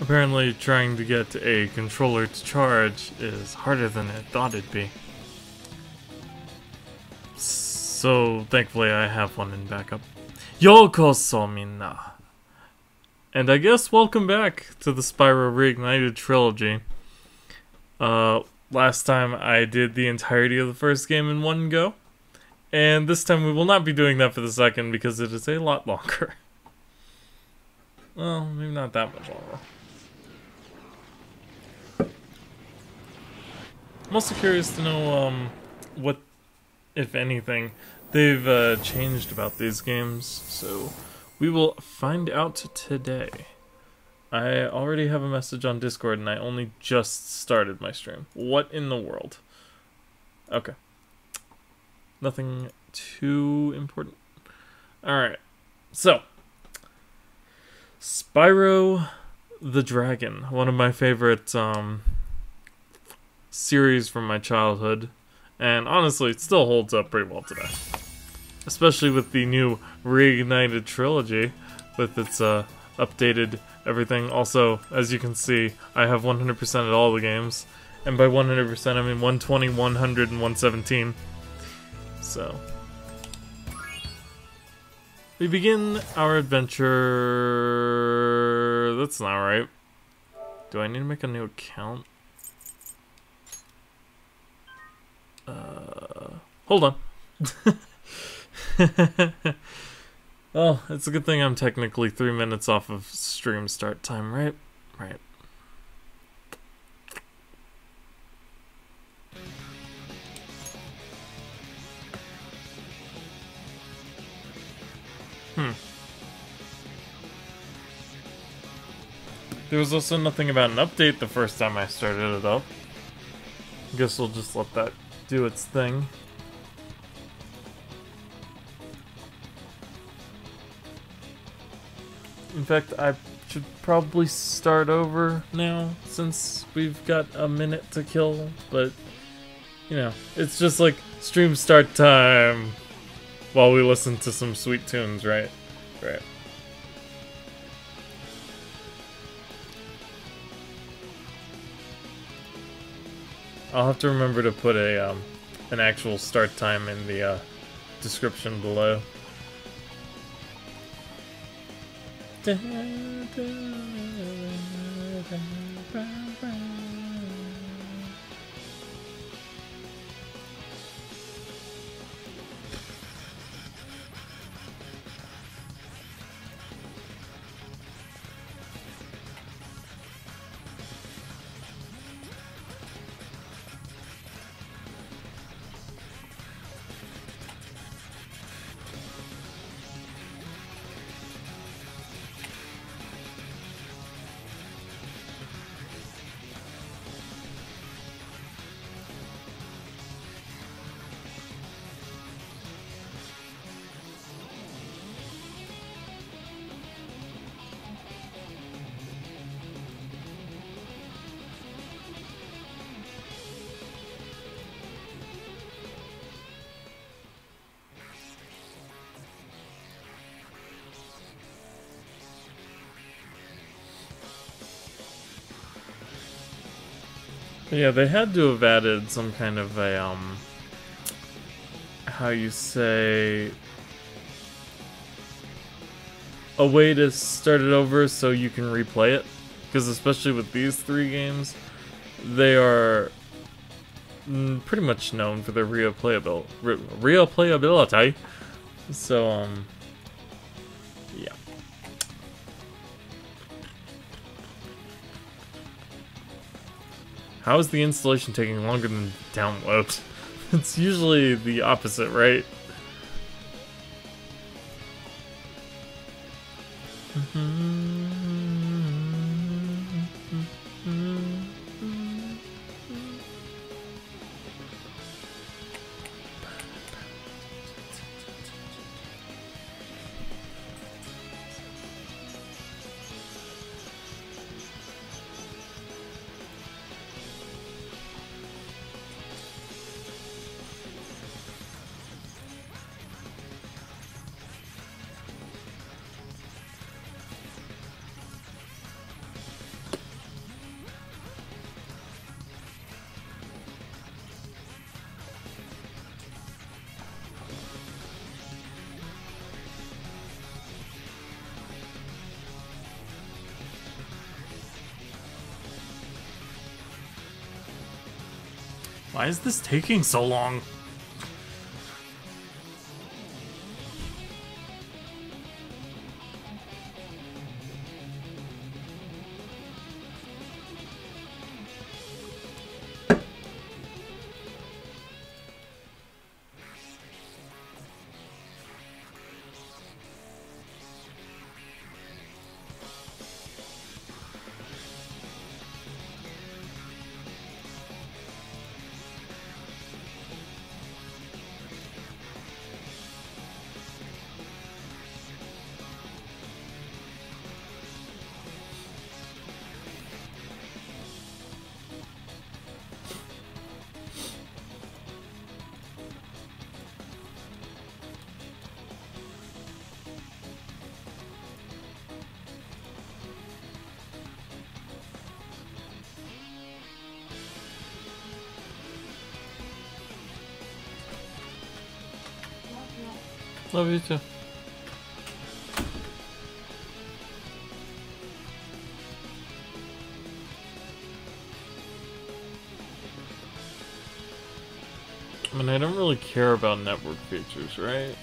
Apparently trying to get a controller to charge is harder than I thought it'd be. So thankfully I have one in backup. Yokoso minna! And I guess welcome back to the Spyro Reignited trilogy. Last time I did the entirety of the first game in one go. And this time we will not be doing that for the second because it is a lot longer. Well, maybe not that much longer. I'm also curious to know what, if anything, they've changed about these games, so we will find out today. I already have a message on Discord and I only just started my stream. What in the world? Okay. Nothing too important. Alright, so Spyro the Dragon, one of my favorite series from my childhood, and honestly it still holds up pretty well today, especially with the new Reignited trilogy with its updated everything. Also, as you can see, I have 100% of all the games, and by 100% I mean 120, 100, and 117. So we begin our adventure. That's not right. Do I need to make a new account? Hold on. Well, it's a good thing I'm technically 3 minutes off of stream start time, right? Right. There was also nothing about an update the first time I started it up. Guess we'll just let that do its thing. In fact, I should probably start over now, since we've got a minute to kill, but, you know, it's just like stream start time while we listen to some sweet tunes, right? Right. I'll have to remember to put a, an actual start time in the, description below. Yeah, they had to have added some kind of a, how you say, a way to start it over so you can replay it. Because especially with these three games, they are pretty much known for their replayability. So, yeah. How is the installation taking longer than download? It's usually the opposite, right? Why is this taking so long? Love you too. I mean, I don't really care about network features, right?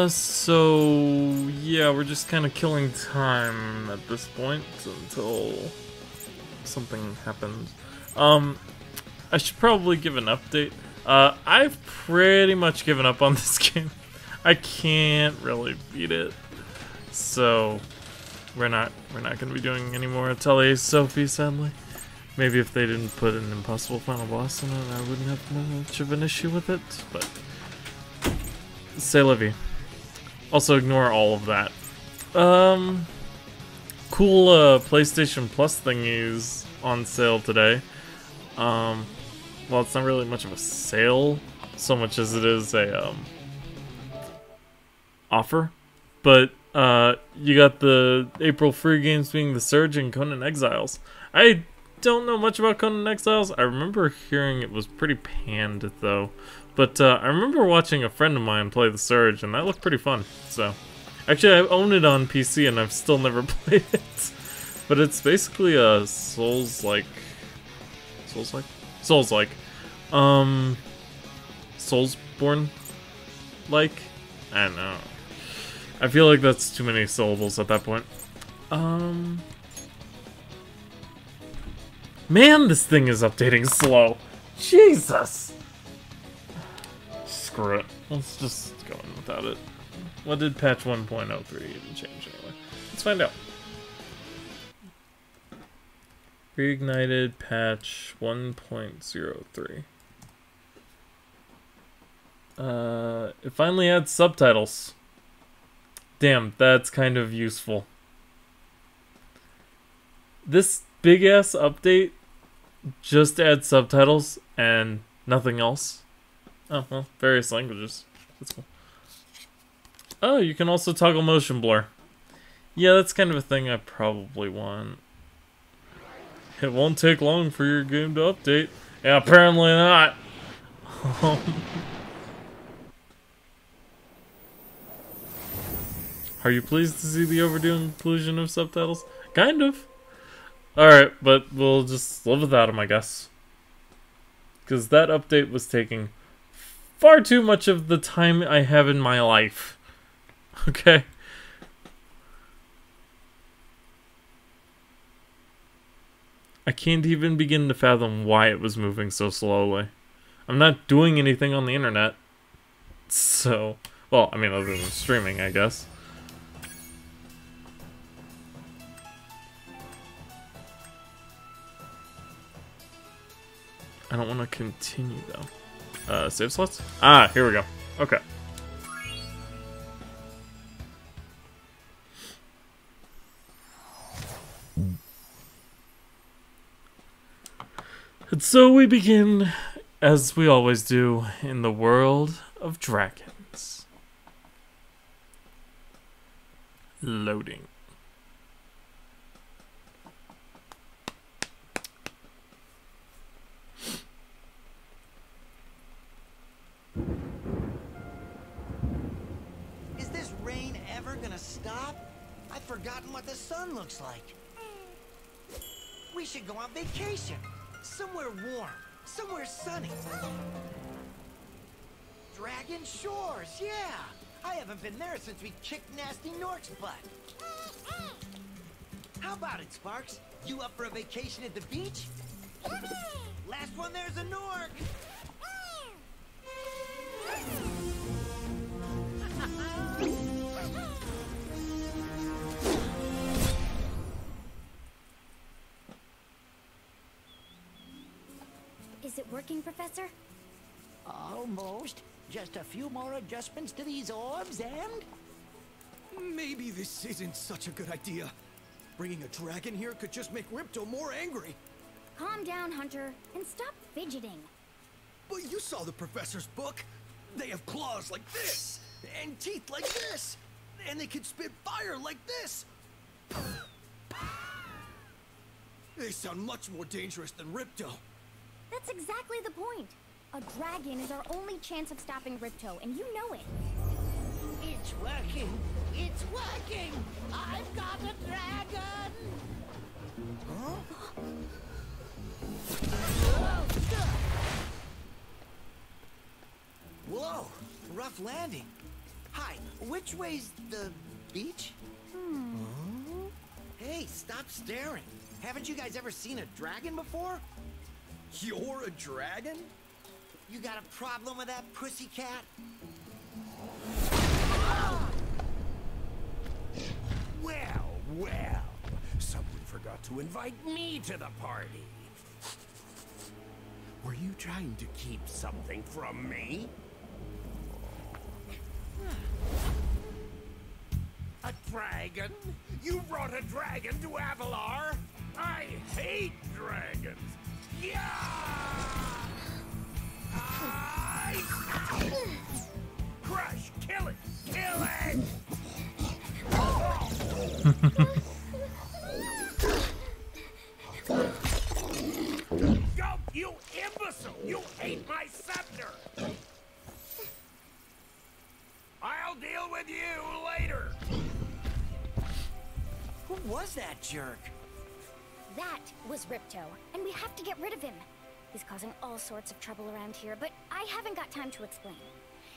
So yeah, we're just kind of killing time at this point until something happens. I should probably give an update. I've pretty much given up on this game. I can't really beat it, so we're not going to be doing any more Atelier Sophie, sadly. Maybe if they didn't put an impossible final boss in it, I wouldn't have much of an issue with it. But c'est la vie. Also, ignore all of that. Cool PlayStation Plus thingies on sale today. Well, it's not really much of a sale, so much as it is a offer. But you got the April free games being The Surge and Conan Exiles. I don't know much about Conan Exiles. I remember hearing it was pretty panned though. But I remember watching a friend of mine play The Surge, and that looked pretty fun. So, actually, I own it on PC, and I've still never played it. But it's basically a Souls-like, Soulsborne-like. I don't know. I feel like that's too many syllables at that point. Man, this thing is updating slow. Jesus! Screw it. Let's just go in without it. What did patch 1.03 even change anyway? Let's find out. Reignited patch 1.03. It finally adds subtitles. Damn, that's kind of useful. This big ass update just adds subtitles and nothing else. Oh, well, various languages. That's cool. Oh, you can also toggle motion blur. Yeah, that's kind of a thing I probably want. It won't take long for your game to update. Yeah, apparently not. Are you pleased to see the overdue inclusion of subtitles? Kind of. Alright, but we'll just live without them, I guess. Because that update was taking far too much of the time I have in my life. Okay? I can't even begin to fathom why it was moving so slowly. I'm not doing anything on the internet. So, well, I mean, other than streaming, I guess. I don't want to continue, though. Save slots? Ah, here we go. Okay. And so we begin, as we always do, in the world of dragons. Loading. Is this rain ever gonna stop? I've forgotten what the sun looks like. We should go on vacation. Somewhere warm. Somewhere sunny. Dragon Shores, yeah! I haven't been there since we kicked Nasty Nork's butt. How about it, Sparks? You up for a vacation at the beach? Last one there's a Nork! Is it working, Professor? Almost. Just a few more adjustments to these orbs and... Maybe this isn't such a good idea. Bringing a dragon here could just make Ripto more angry. Calm down, Hunter, and stop fidgeting. But you saw the professor's book. They have claws like this, and teeth like this, and they can spit fire like this. They sound much more dangerous than Ripto. That's exactly the point. A dragon is our only chance of stopping Ripto, and you know it. It's working! It's working! I've got a dragon! Huh? Whoa! Rough landing. Hi, which way's the beach? Hey, stop staring. Haven't you guys ever seen a dragon before? You're a dragon? You got a problem with that, pussycat? Well, well. Someone forgot to invite me to the party. Were you trying to keep something from me? A dragon? You brought a dragon to Avalar? I hate dragons. Yeah! Crush! Kill it! Kill it! Go, you imbecile! You ate my scepter! I'll deal with you later! Who was that jerk? That was Ripto, and we have to get rid of him. He's causing all sorts of trouble around here, but I haven't got time to explain.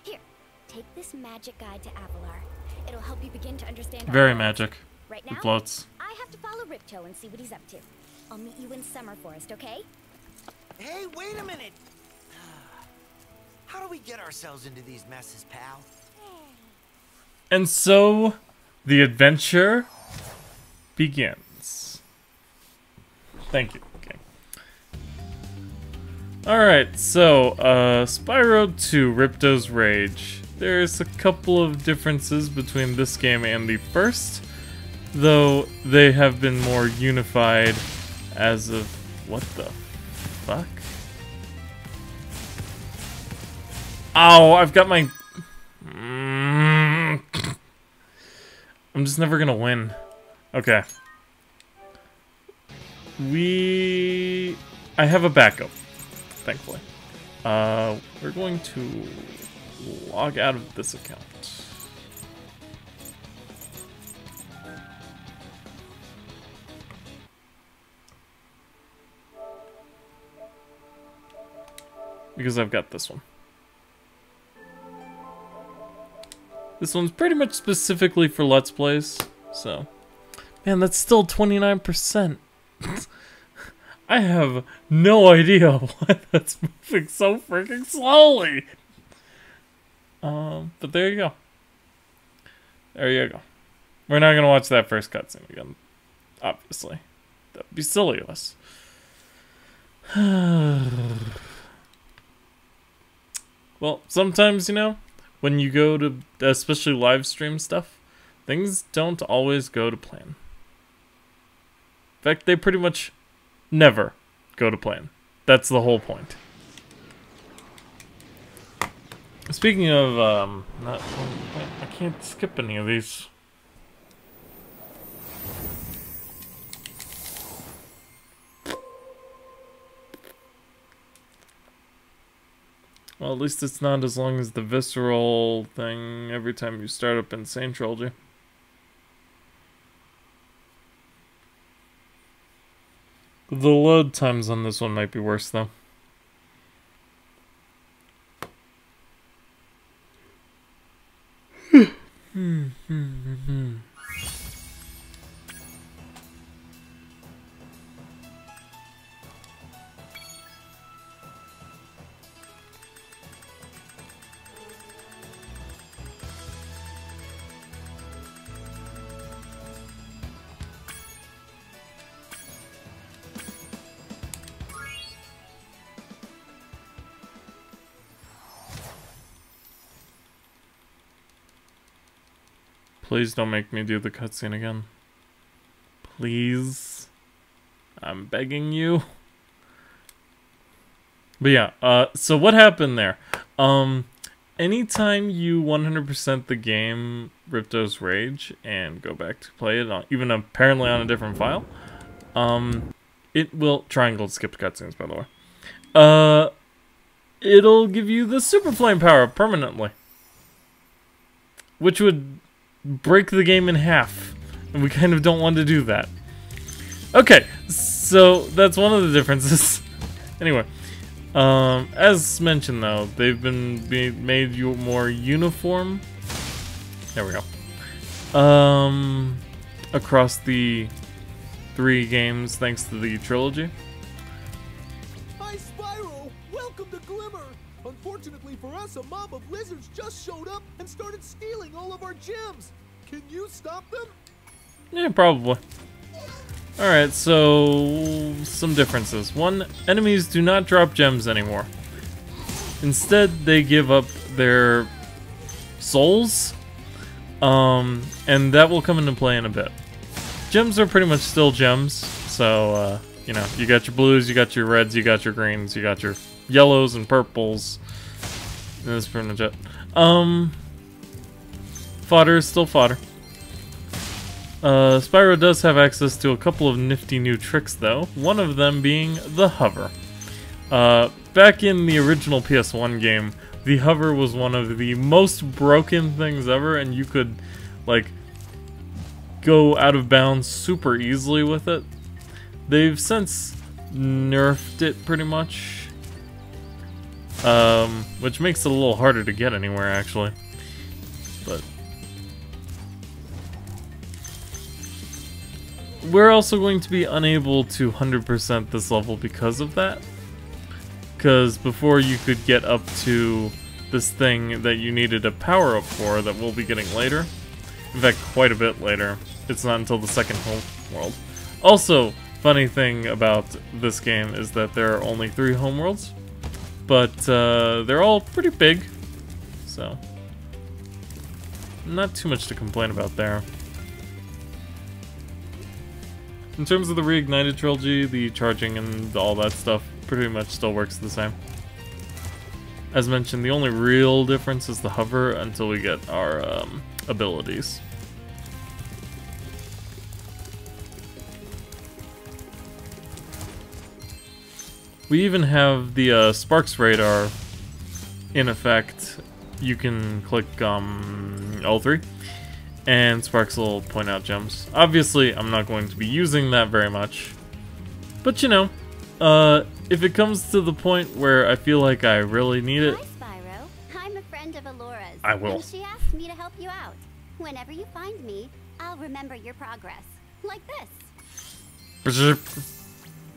Here, take this magic guide to Avalar. It'll help you begin to understand. Very magic. Right It now, floats. I have to follow Ripto and see what he's up to. I'll meet you in Summer Forest, okay? Hey, wait a minute! How do we get ourselves into these messes, pal? And so, the adventure begins. Thank you. Okay. Alright, so, Spyro to Ripto's Rage. There's a couple of differences between this game and the first, though they have been more unified as of... What the fuck? Ow, I've got my... I'm just never gonna win. Okay. I have a backup, thankfully. We're going to log out of this account. Because I've got this one. This one's pretty much specifically for Let's Plays, so... Man, that's still 29%. I have no idea why that's moving so freaking slowly. But there you go. There you go. We're not gonna watch that first cutscene again, obviously. That would be silly of us. Well, sometimes, you know, when you go to, especially live stream stuff, things don't always go to plan. In fact, they pretty much never go to plan. That's the whole point. Speaking of, I can't skip any of these. Well, at least it's not as long as the visceral thing every time you start up Insane Trilogy. The The load times on this one might be worse, though. Please don't make me do the cutscene again. Please. I'm begging you. But yeah, so what happened there? Anytime you 100% the game Ripto's Rage and go back to play it, on, even apparently on a different file, it will... Triangle skipped cutscenes, by the way. It'll give you the Super Flame power permanently. Which would break the game in half. And we kind of don't want to do that. Okay, so that's one of the differences. Anyway, as mentioned though, they've been made you more uniform. There we go. Across the 3 games, thanks to the trilogy. Hi, Spyro! Welcome to Glimmer! Unfortunately for us, a mob of lizards just showed up and started stealing all of our gems. Can you stop them? Yeah, probably. Alright, so some differences. 1, enemies do not drop gems anymore. Instead, they give up their souls. And that will come into play in a bit. Gems are pretty much still gems. So, you know, you got your blues, you got your reds, you got your greens, you got your yellows and purples. And that's pretty much it. Fodder is still fodder. Spyro does have access to a couple of nifty new tricks, though. One of them being the hover. Back in the original PS1 game, the hover was one of the most broken things ever, and you could, like, go out of bounds super easily with it. They've since nerfed it pretty much, which makes it a little harder to get anywhere, actually. But we're also going to be unable to 100% this level because of that. Because before you could get up to this thing that you needed a power-up for that we'll be getting later. In fact, quite a bit later. It's not until the second homeworld. Also, funny thing about this game is that there are only 3 homeworlds. But they're all pretty big. So, not too much to complain about there. In terms of the Reignited trilogy, the charging and all that stuff pretty much still works the same. As mentioned, the only real difference is the hover until we get our abilities. We even have the Sparks radar in effect. You can click L3 and Sparks will point out gems. Obviously, I'm not going to be using that very much. But you know, if it comes to the point where I feel like I really need it... Hi, Spyro. I'm a friend of Alora's. I will. And she asked me to help you out. Whenever you find me, I'll remember your progress. Like this.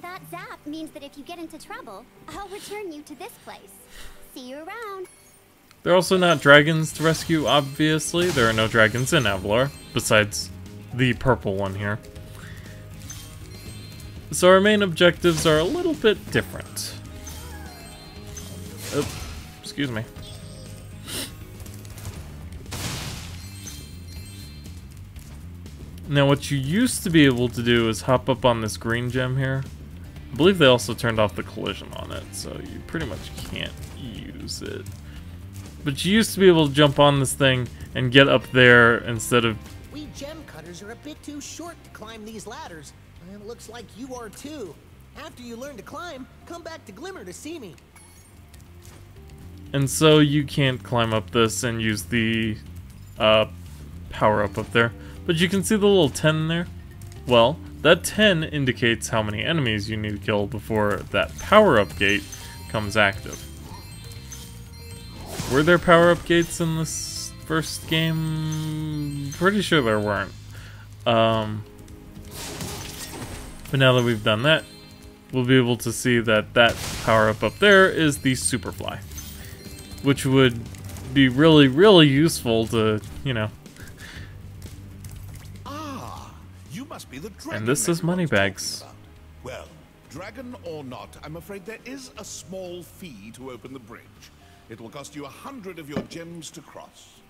That zap means that if you get into trouble, I'll return you to this place. See you around. There are also not dragons to rescue, obviously. There are no dragons in Avalar, besides the purple one here. So our main objectives are a little bit different. Oh, excuse me. Now what you used to be able to do is hop up on this green gem here. I believe they also turned off the collision on it, so you pretty much can't use it. But you used to be able to jump on this thing and get up there instead of... We gem cutters are a bit too short to climb these ladders. And it looks like you are too. After you learn to climb, come back to Glimmer to see me. And so you can't climb up this and use the power-up there. But you can see the little 10 there? Well, That 10 indicates how many enemies you need to kill before that power-up gate comes active. Were there power-up gates in this first game? Pretty sure there weren't. But now that we've done that, we'll be able to see that that power-up up there is the Superfly, which would be really, really useful to, you know. Ah, you must be the dragon. And this is Moneybags. Well, dragon or not, I'm afraid there is a small fee to open the bridge. It will cost you 100 of your gems to cross.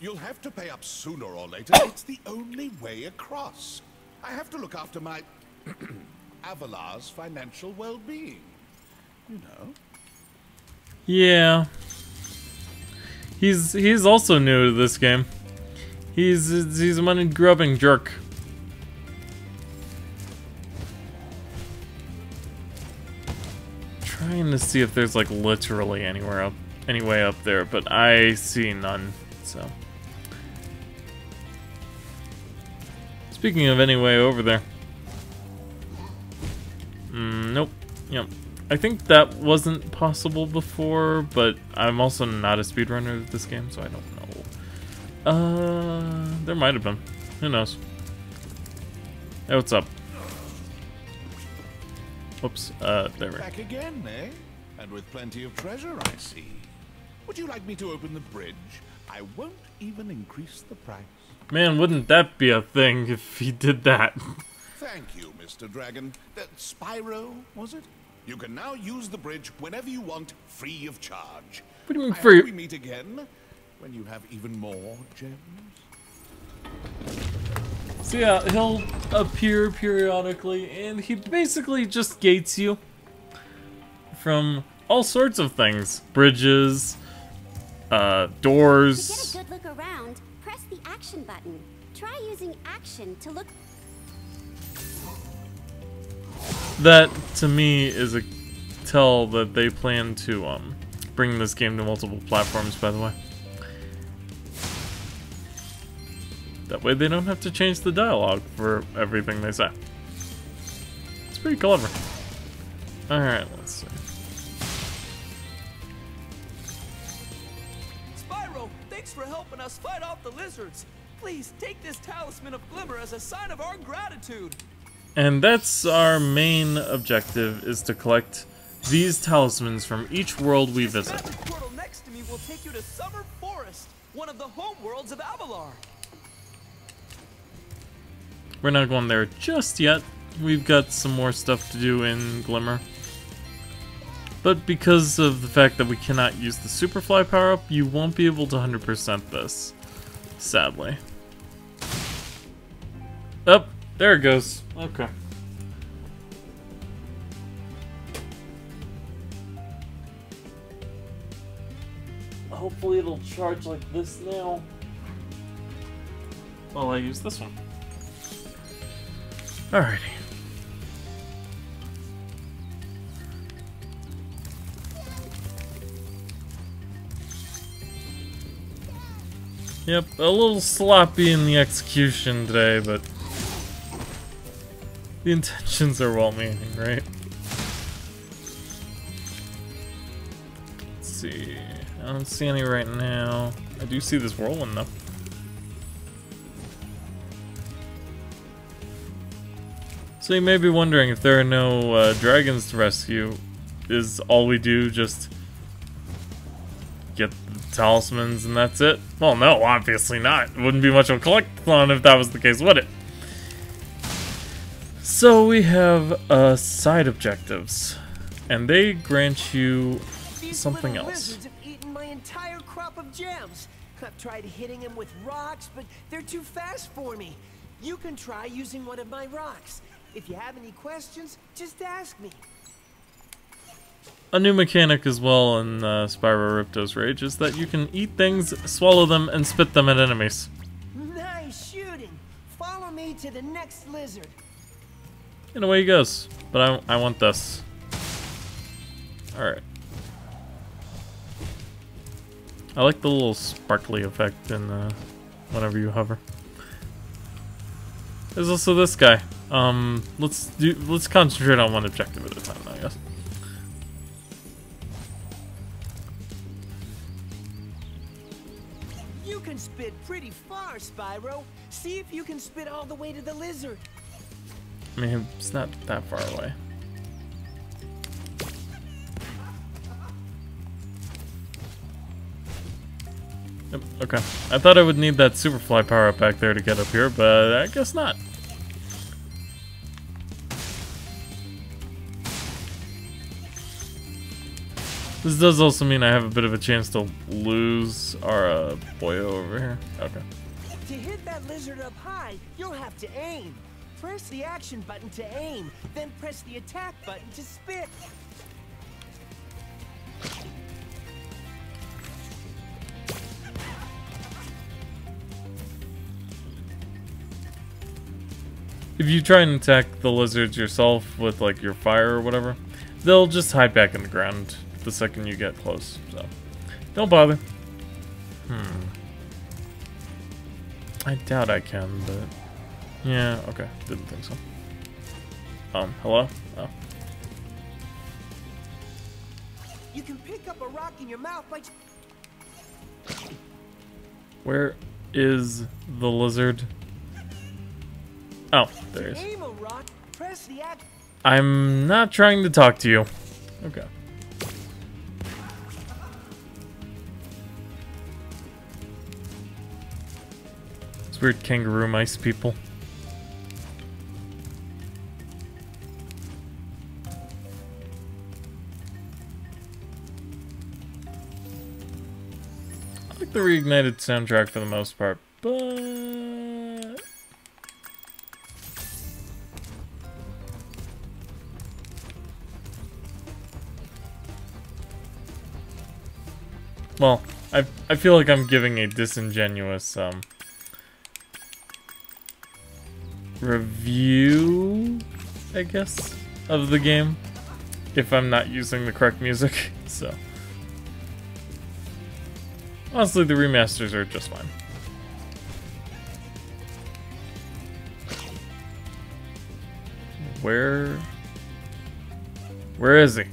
You'll have to pay up sooner or later. It's the only way across. I have to look after my Avalar's financial well-being. You know. Yeah. He's also new to this game. He's a money-grubbing jerk. Trying to see if there's like literally any way up there, but I see none. So, speaking of any way over there, nope. Yep. I think that wasn't possible before, but I'm also not a speedrunner of this game, so I don't know. There might have been. Who knows? Hey, what's up? Oops, there we go. Back again, eh? And with plenty of treasure, I see. Would you like me to open the bridge? I won't even increase the price. Man, wouldn't that be a thing if he did that? Thank you, Mr. Dragon. Spyro, was it? You can now use the bridge whenever you want, free of charge. What do you mean I free? hope we meet again when you have even more gems. So yeah, he'll appear periodically, and he basically just gates you from all sorts of things. Bridges, doors. To get a good look around, press the action button. Try using action to look. That, to me, is a tell that they plan to bring this game to multiple platforms, by the way. That way they don't have to change the dialogue for everything they say. It's pretty clever. Alright, let's see. Spyro, thanks for helping us fight off the lizards. Please take this talisman of glimmer as a sign of our gratitude. And that's our main objective, is to collect these talismans from each world we visit. The portal next to me will take you to Summer Forest, one of the homeworlds of Avalar. We're not going there just yet. We've got some more stuff to do in Glimmer. But because of the fact that we cannot use the Superfly power-up, you won't be able to 100% this. Sadly. Oh, there it goes. Okay. Hopefully it'll charge like this now. While I use this one. Alrighty. Yep, a little sloppy in the execution today, but the intentions are well-meaning, right? Let's see. I don't see any right now. I do see this whirlwind though. So you may be wondering if there are no dragons to rescue. Is all we do just get the talismans and that's it? Well, no, obviously not. It wouldn't be much of a collectathon if that was the case, would it? So we have side objectives, and they grant you something else. Lizards have eaten my entire crop of gems. I've tried hitting them with rocks, but they're too fast for me. You can try using one of my rocks. If you have any questions, just ask me. A new mechanic as well in Spyro Ripto's Rage is that you can eat things, swallow them, and spit them at enemies. Nice shooting. Follow me to the next lizard. And away he goes. But I want this. Alright. I like the little sparkly effect in whenever you hover. There's also this guy. Let's concentrate on one objective at a time, I guess. You can spit pretty far, Spyro. See if you can spit all the way to the lizard. I mean, it's not that far away. Yep, okay. I thought I would need that Superfly power up back there to get up here, but I guess not. This does also mean I have a bit of a chance to lose our boyo over here. Okay. To hit that lizard up high, you'll have to aim. Press the action button to aim, then press the attack button to spit. If you try and attack the lizards yourself with like your fire or whatever, they'll just hide back in the ground the second you get close, so don't bother. I doubt I can, but yeah, okay, didn't think so. Hello? Oh. You can pick up a rock in your mouth by... Where is the lizard? Oh, there he is. Aim a rock, press the act... I'm not trying to talk to you. Okay. It's weird kangaroo mice people. I like the Reignited soundtrack for the most part, but... well, I feel like I'm giving a disingenuous, review, I guess, of the game, if I'm not using the correct music, so. Honestly, the remasters are just fine. Where is he?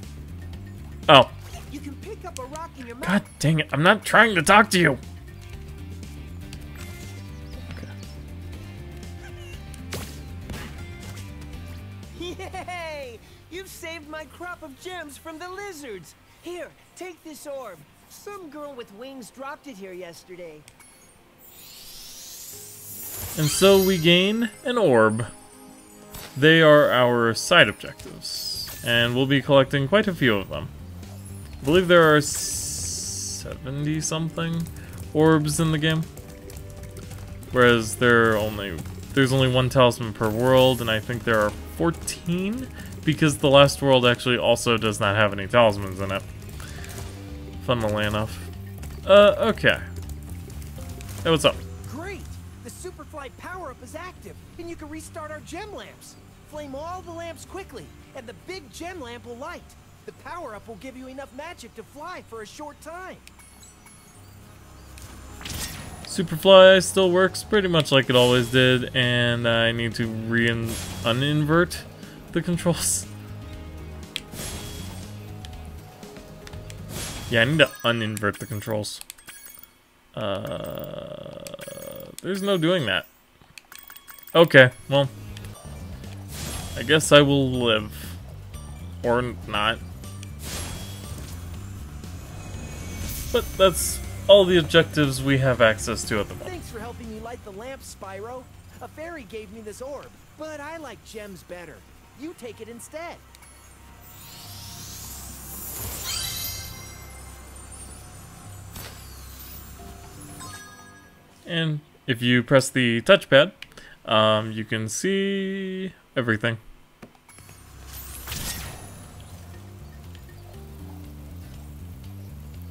Oh. You can pick up a rock in your mouth. God dang it, I'm not trying to talk to you! Yay! You've saved my crop of gems from the lizards. Here, take this orb. Some girl with wings dropped it here yesterday. And so we gain an orb. They are our side objectives, and we'll be collecting quite a few of them. I believe there are 70-something orbs in the game, whereas there's only one talisman per world, and I think there are 14, because the last world actually also does not have any talismans in it. Funnily enough. Okay. Hey, what's up? Great! The Superfly power-up is active, and you can restart our gem lamps. Flame all the lamps quickly, and the big gem lamp will light. The power-up will give you enough magic to fly for a short time. Superfly still works pretty much like it always did, and I need to uninvert the controls. Yeah, I need to uninvert the controls. There's no doing that. Okay, well, I guess I will live. Or not. But that's all the objectives we have access to at the moment. Thanks for helping me light the lamp, Spyro. A fairy gave me this orb, but I like gems better. You take it instead. And if you press the touchpad, you can see everything.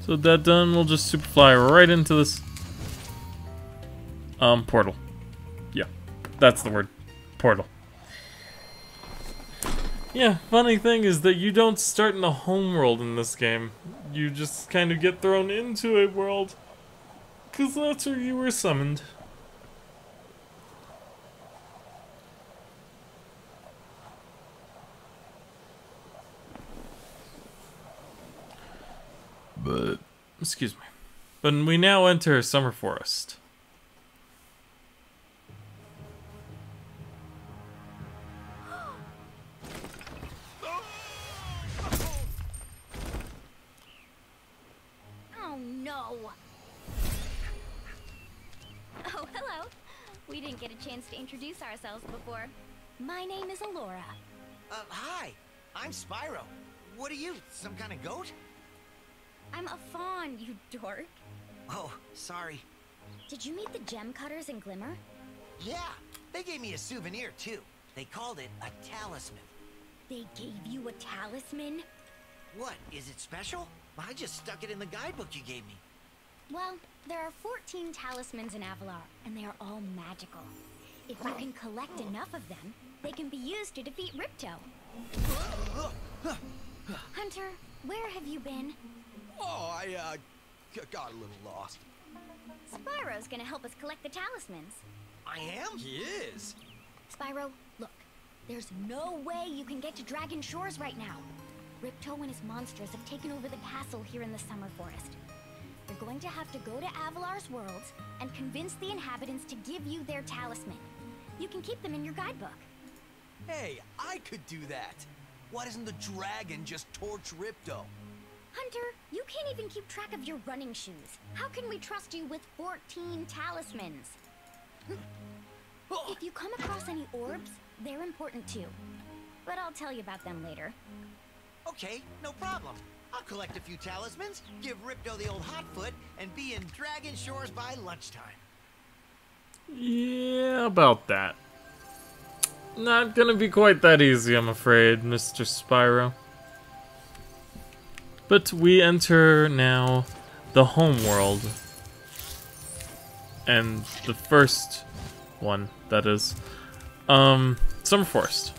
So with that done, we'll just superfly right into this portal. Yeah, that's the word. Portal. Yeah, funny thing is that you don't start in the homeworld in this game. You just kind of get thrown into a world, because that's where you were summoned. Excuse me. But we now enter Summer Forest. Oh no! Oh, hello. We didn't get a chance to introduce ourselves before. My name is Alora. Hi. I'm Spyro. What are you, some kind of goat? I'm a fawn, you dork. Oh, sorry. Did you meet the gem cutters in Glimmer? Yeah, they gave me a souvenir too. They called it a talisman. They gave you a talisman? What, is it special? I just stuck it in the guidebook you gave me. Well, there are 14 talismans in Avalar, and they are all magical. If you can collect enough of them, they can be used to defeat Ripto. Hunter, where have you been? Oh, I got a little lost. Spyro's gonna help us collect the talismans. I am? He is. Spyro, look. There's no way you can get to Dragon Shores right now. Ripto and his monsters have taken over the castle here in the Summer Forest. You're going to have to go to Avalar's worlds and convince the inhabitants to give you their talisman. You can keep them in your guidebook. Hey, I could do that. Why doesn't the dragon just torch Ripto? Hunter, you can't even keep track of your running shoes. How can we trust you with 14 talismans? If you come across any orbs, they're important too. But I'll tell you about them later. Okay, no problem. I'll collect a few talismans, give Ripto the old hot foot, and be in Dragon Shores by lunchtime. Yeah, about that. Not gonna be quite that easy, I'm afraid, Mr. Spyro. But we enter now the homeworld. And the first one, that is. Summer Forest.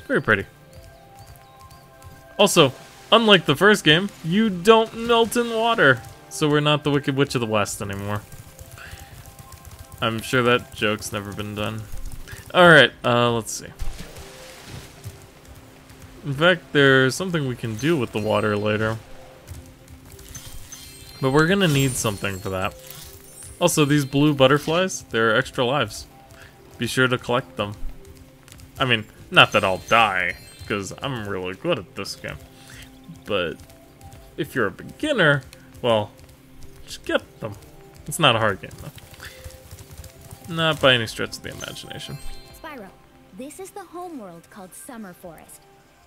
Very pretty. Also, unlike the first game, you don't melt in water. So we're not the Wicked Witch of the West anymore. I'm sure that joke's never been done. Alright, let's see. In fact, there's something we can do with the water later. But we're gonna need something for that. Also, these blue butterflies, they're extra lives. Be sure to collect them. I mean, not that I'll die, because I'm really good at this game. But if you're a beginner, well, just get them. It's not a hard game, though. Not by any stretch of the imagination. Spyro, this is the homeworld called Summer Forest.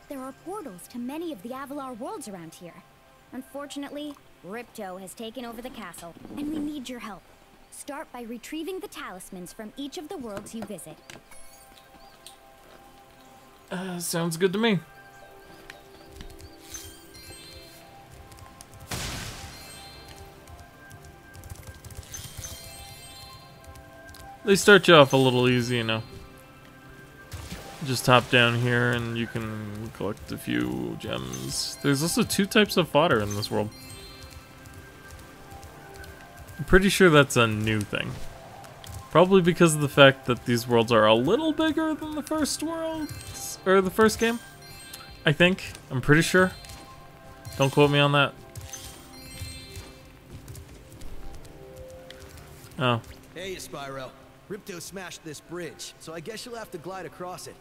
There are portals to many of the Avalar worlds around here. Unfortunately, Ripto has taken over the castle, and we need your help. Start by retrieving the talismans from each of the worlds you visit. Sounds good to me. They start you off a little easy, you know. Just hop down here and you can collect a few gems. There's also 2 types of fodder in this world. I'm pretty sure that's a new thing. Probably because of the fact that these worlds are a little bigger than the first world, or the first game. I think. I'm pretty sure. Don't quote me on that. Oh. Hey, Spyro. Ripto smashed this bridge, so I guess you'll have to glide across it.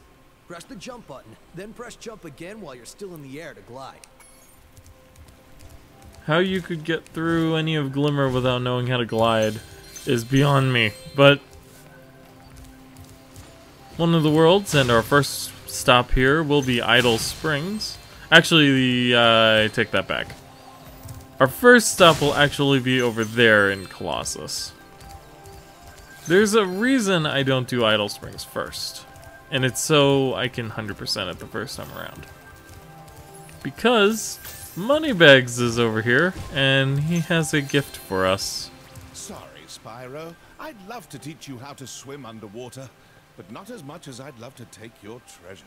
Press the jump button, then press jump again while you're still in the air to glide. How you could get through any of Glimmer without knowing how to glide is beyond me, but one of the worlds, and our first stop here will be Idle Springs. Actually, I take that back. Our first stop will actually be over there in Colossus. There's a reason I don't do Idle Springs first, and it's so I can 100% it the first time around. Because Moneybags is over here, and he has a gift for us. Sorry, Spyro. I'd love to teach you how to swim underwater, but not as much as I'd love to take your treasure.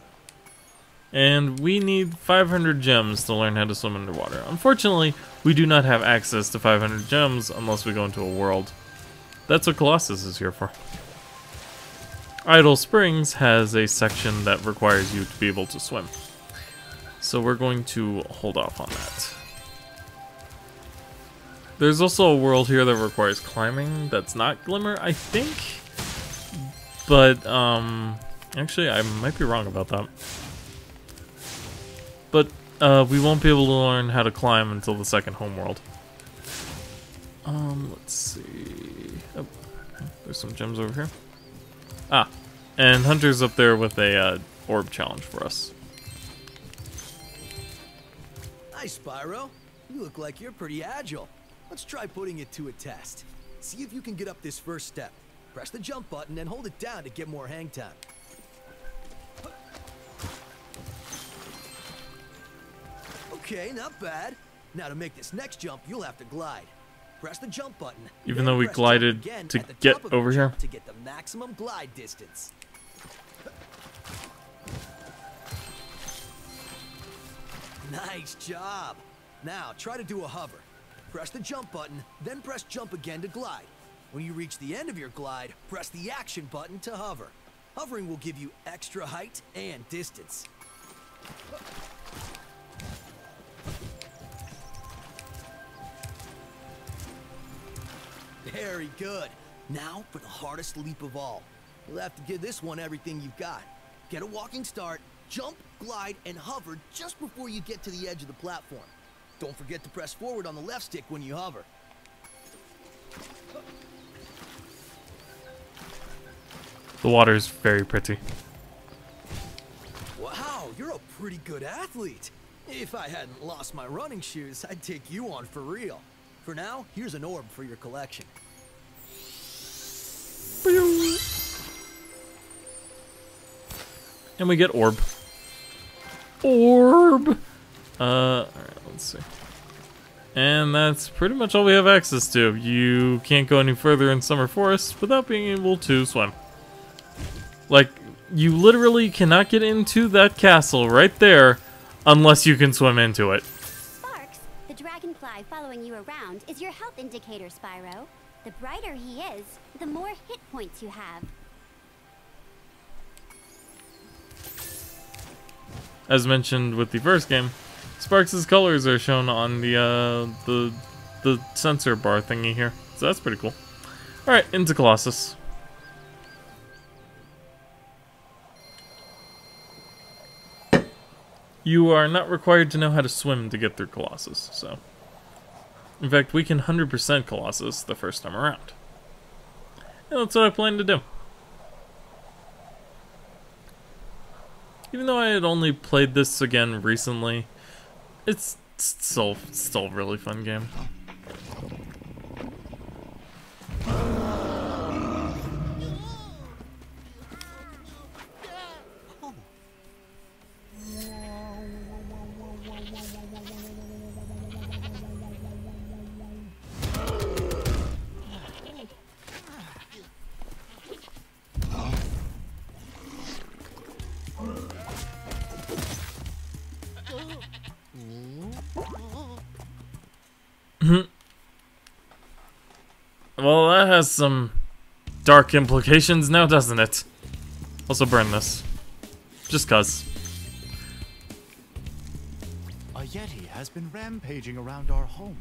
And we need 500 gems to learn how to swim underwater. Unfortunately, we do not have access to 500 gems unless we go into a world. That's what Colossus is here for. Idle Springs has a section that requires you to be able to swim. So we're going to hold off on that. There's also a world here that requires climbing that's not Glimmer, I think. But, actually, I might be wrong about that. But, we won't be able to learn how to climb until the second homeworld. Let's see. Oh, there's some gems over here. Ah, and Hunter's up there with a, orb challenge for us. Hi, Spyro. You look like you're pretty agile. Let's try putting it to a test. See if you can get up this first step. Press the jump button and hold it down to get more hang time. Okay, not bad. Now to make this next jump, you'll have to glide. Press the jump button. Even though we glided to get over here. To get the maximum glide distance. Nice job. Now try to do a hover. Press the jump button, then press jump again to glide. When you reach the end of your glide, press the action button to hover. Hovering will give you extra height and distance. Very good. Now for the hardest leap of all. You'll have to give this one everything you've got. Get a walking start, jump, glide, and hover just before you get to the edge of the platform. Don't forget to press forward on the left stick when you hover. The water is very pretty. Wow, you're a pretty good athlete. If I hadn't lost my running shoes, I'd take you on for real. For now, here's an orb for your collection. And we get orb. Orb! Alright, let's see. And that's pretty much all we have access to. You can't go any further in Summer Forest without being able to swim. Like, you literally cannot get into that castle right there unless you can swim into it. Sparks, the dragonfly following you around, is your health indicator, Spyro. The brighter he is, the more hit points you have. As mentioned with the first game, Sparks' colors are shown on the sensor bar thingy here. So that's pretty cool. Alright, into Colossus. You are not required to know how to swim to get through Colossus, so... In fact, we can 100% Colossus the first time around. And that's what I plan to do. Even though I had only played this again recently, it's still a really fun game. Well, that has some dark implications now, doesn't it? Also burn this. Just cuz. A Yeti has been rampaging around our home,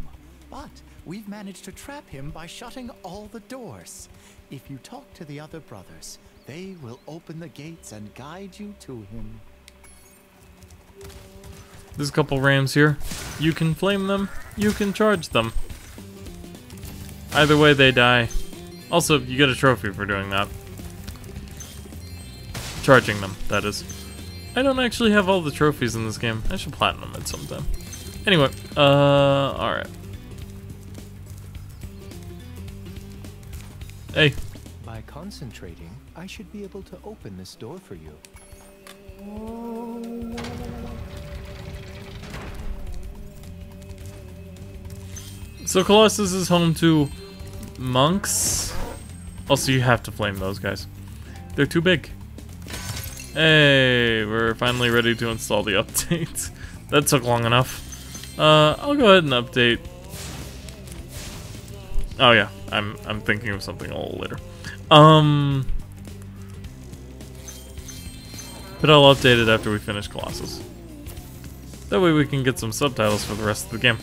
but we've managed to trap him by shutting all the doors. If you talk to the other brothers, they will open the gates and guide you to him. There's a couple rams here. You can flame them, you can charge them. Either way, they die. Also, you get a trophy for doing that. Charging them, that is. I don't actually have all the trophies in this game. I should platinum it sometime. Anyway, alright. Hey. By concentrating, I should be able to open this door for you. So Colossus is home to monks. Also, you have to flame those guys. They're too big. Hey, we're finally ready to install the update. That took long enough. I'll go ahead and update. Oh yeah, I'm thinking of something a little later. But I'll update it after we finish Colossus. That way we can get some subtitles for the rest of the game.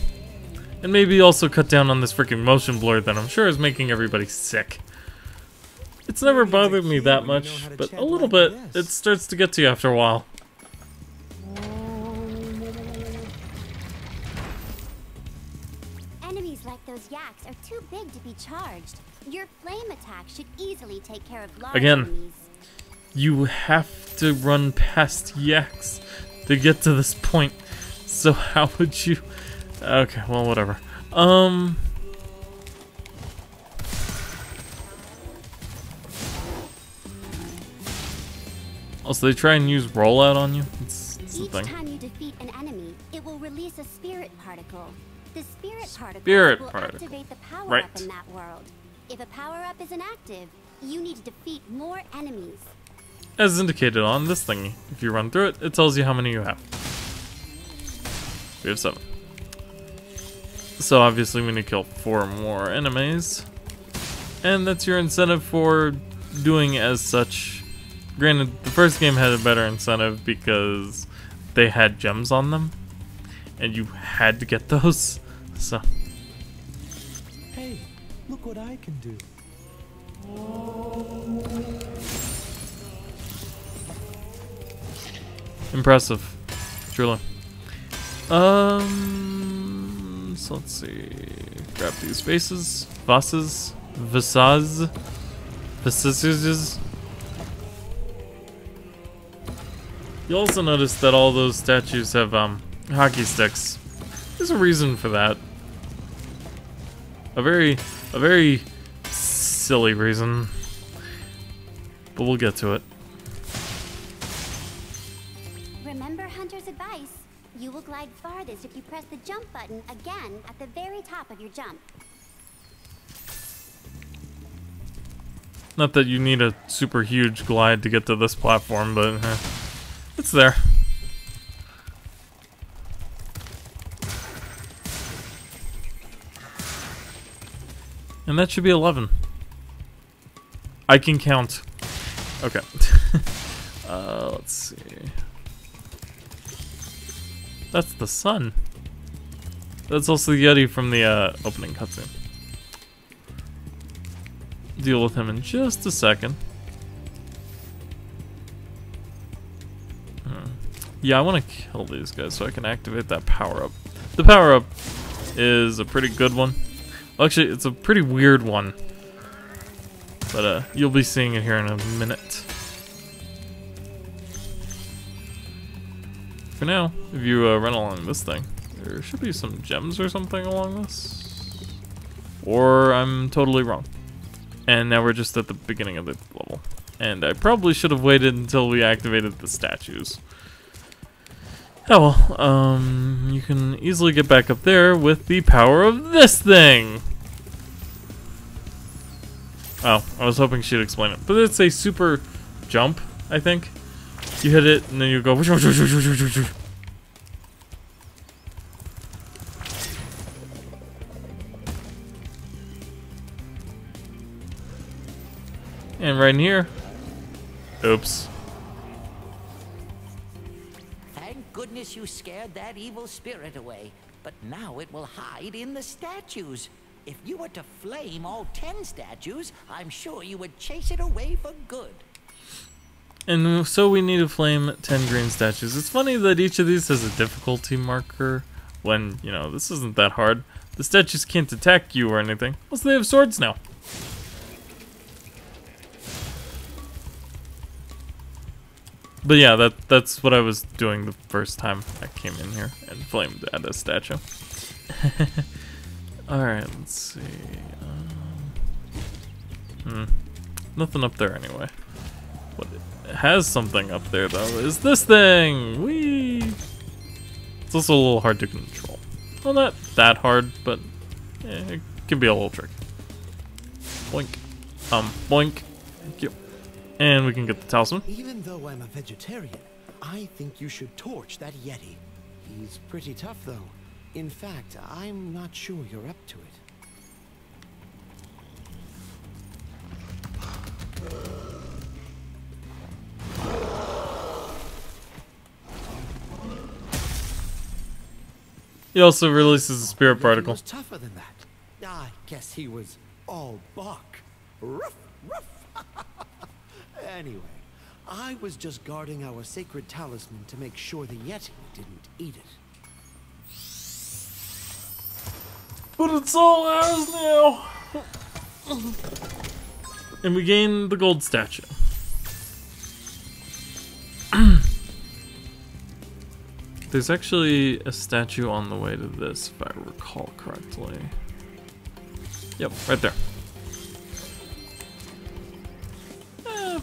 And maybe also cut down on this freaking motion blur that I'm sure is making everybody sick. It's never bothered me that much, but a little bit, it starts to get to you after a while. Enemies like those yaks are too big to be charged. Your flame attack should easily take care of large enemies. You have to run past yaks to get to this point. So how would you... Okay, well, whatever. Also, they try and use rollout on you. It's the thing. Each time you defeat an enemy, it will release a spirit particle. The spirit particle will activate the power-up in that world. If a power-up isn't active, you need to defeat more enemies. As indicated on this thingy. If you run through it, it tells you how many you have. We have 7. So obviously we need to kill 4 more enemies. And that's your incentive for doing as such. Granted, the first game had a better incentive because they had gems on them. And you had to get those. So. Hey, look what I can do. Impressive. Truly. So let's see. Grab these vases. Vases. You'll also notice that all those statues have hockey sticks. There's a reason for that. A very silly reason. But we'll get to it. Remember Hunter's advice. You will glide farthest if you press the jump button again at the very top of your jump. Not that you need a super huge glide to get to this platform, but it's there. And that should be 11. I can count. Okay. Let's see. That's the sun. That's also the Yeti from the opening cutscene. Deal with him in just a second. Yeah, I want to kill these guys so I can activate that power-up. The power-up is a pretty good one. Well, actually, it's a pretty weird one. But you'll be seeing it here in a minute. For now, if you run along this thing, there should be some gems or something along this. Or I'm totally wrong. And now we're just at the beginning of the level. And I probably should have waited until we activated the statues. Oh well, you can easily get back up there with the power of this thing! Oh, I was hoping she'd explain it. But it's a super jump, I think. You hit it, and then you go... And right in here... Oops. Thank goodness you scared that evil spirit away. But now it will hide in the statues. If you were to flame all 10 statues, I'm sure you would chase it away for good. And so we need to flame 10 green statues. It's funny that each of these has a difficulty marker when, you know, this isn't that hard. The statues can't attack you or anything. Plus they have swords now. But yeah, that's what I was doing the first time I came in here and flamed at a statue. Alright, let's see. Nothing up there anyway. What has something up there though is this thing! Whee! It's also a little hard to control. Well, not that hard, but it can be a little tricky. Boink. Boink. Thank you. And we can get the talisman. Even though I'm a vegetarian, I think you should torch that Yeti. He's pretty tough though. In fact, I'm not sure you're up to it. He also releases a spirit He particle. was tougher than that. I guess he was all bark. Ruff, ruff. Anyway, I was just guarding our sacred talisman to make sure the Yeti didn't eat it. But it's all ours now. And we gain the gold statue. There's actually a statue on the way to this, if I recall correctly. Yep, right there.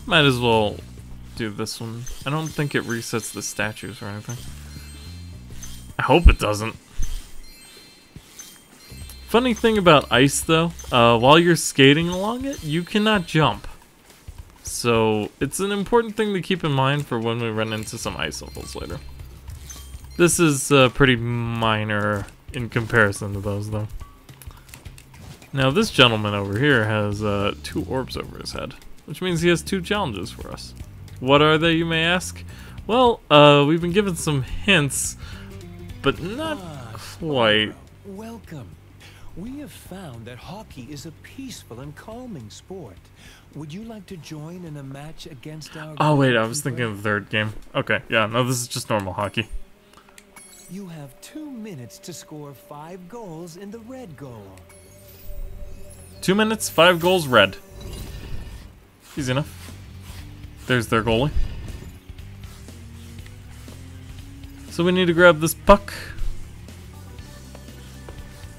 Might as well do this one. I don't think it resets the statues or anything. I hope it doesn't. Funny thing about ice, though, while you're skating along it, you cannot jump. So, it's an important thing to keep in mind for when we run into some ice levels later. This is pretty minor in comparison to those, though. Now, this gentleman over here has 2 orbs over his head, which means he has 2 challenges for us. What are they, you may ask? Well, we've been given some hints, but not quite. Welcome. We have found that hockey is a peaceful and calming sport. Would you like to join in a match against our... Oh wait, I was thinking of the 3rd game. Okay, yeah, no, this is just normal hockey. You have 2 minutes to score 5 goals in the red goal. 2 minutes, 5 goals, red. Easy enough. There's their goalie. So we need to grab this puck.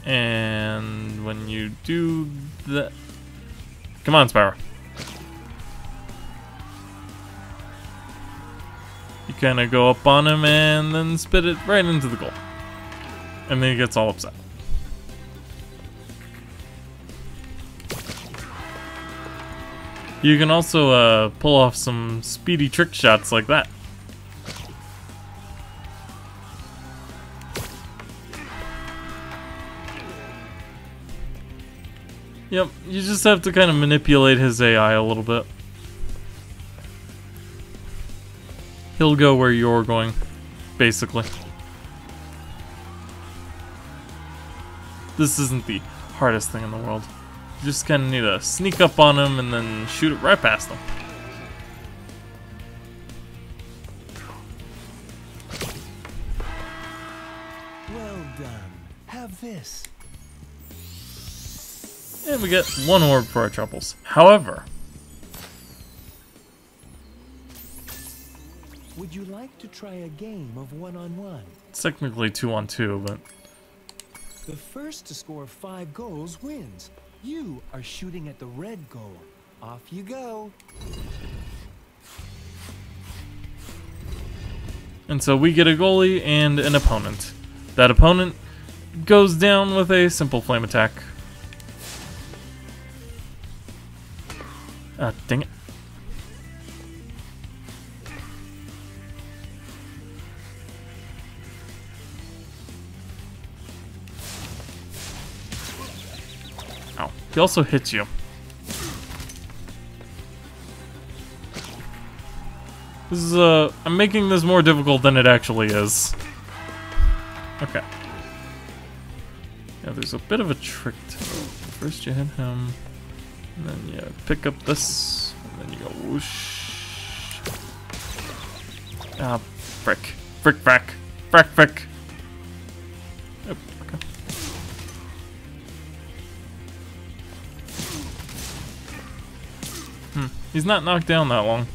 And when you do that... Come on, Spyro. You kind of go up on him and then spit it right into the goal. And then he gets all upset. You can also pull off some speedy trick shots like that. Yep, you just have to kind of manipulate his AI a little bit. He'll go where you're going, basically. This isn't the hardest thing in the world. You just kind of need to sneak up on him and then shoot it right past him. Well done. Have this. And we get 1 orb for our troubles. However, Would you like to try a game of one-on-one? it's technically 2-on-2, but The first to score 5 goals wins. You are shooting at the red goal. Off you go. and so we get a goalie and an opponent. That opponent goes down with a simple flame attack. Dang it. Ow. He also hits you. This is, I'm making this more difficult than it actually is. Okay. Yeah, there's a bit of a trick to it. First you hit him, and then you pick up this, and then you go whoosh. Ah, frick. Frick, frack. Frack, frick. Yep, okay. He's not knocked down that long.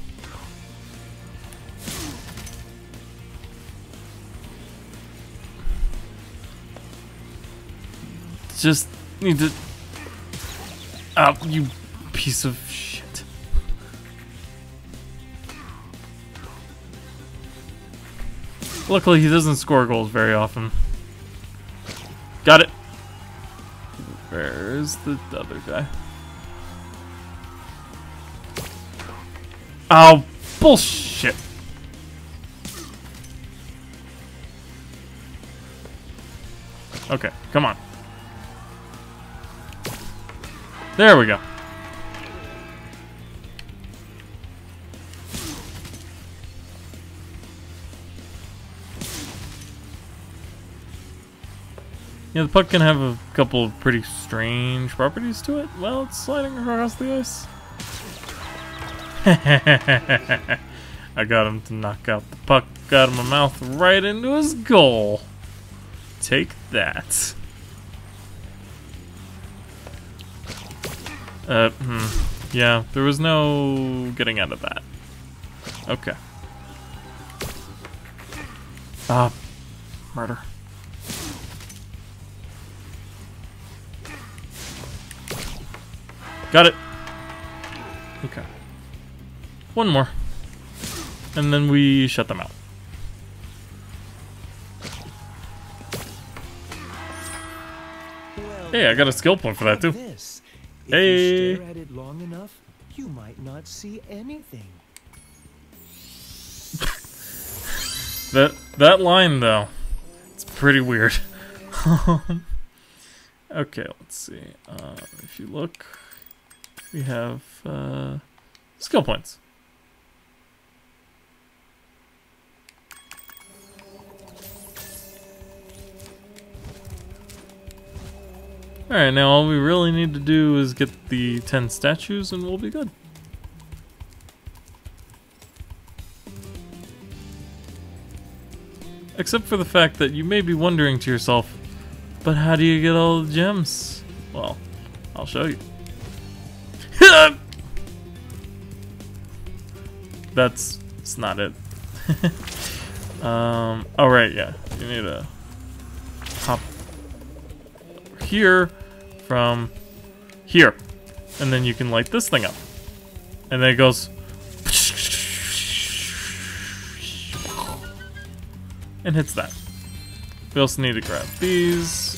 Just need to... Oh, you piece of shit. Luckily, he doesn't score goals very often. Got it. Where's the other guy? Oh, bullshit. Okay, come on. There we go. Yeah, the puck can have a couple of pretty strange properties to it while it's sliding across the ice. I got him to knock out the puck out of my mouth right into his goal. Take that. Yeah, there was no getting out of that. Okay. Ah, murder. Got it. Okay. One more. And then we shut them out. Well, Hey, I got a skill point for that too. This. If Hey. you stare at it long enough, you might not see anything. That line though, it's pretty weird. Okay, let's see. If you look, we have skill points. Alright, now all we really need to do is get the 10 statues and we'll be good. Except for the fact that you may be wondering to yourself, but how do you get all the gems? Well, I'll show you. That's not it. Oh right, yeah. You need to hop here from here. And then you can light this thing up. And then it goes and hits that. We also need to grab these.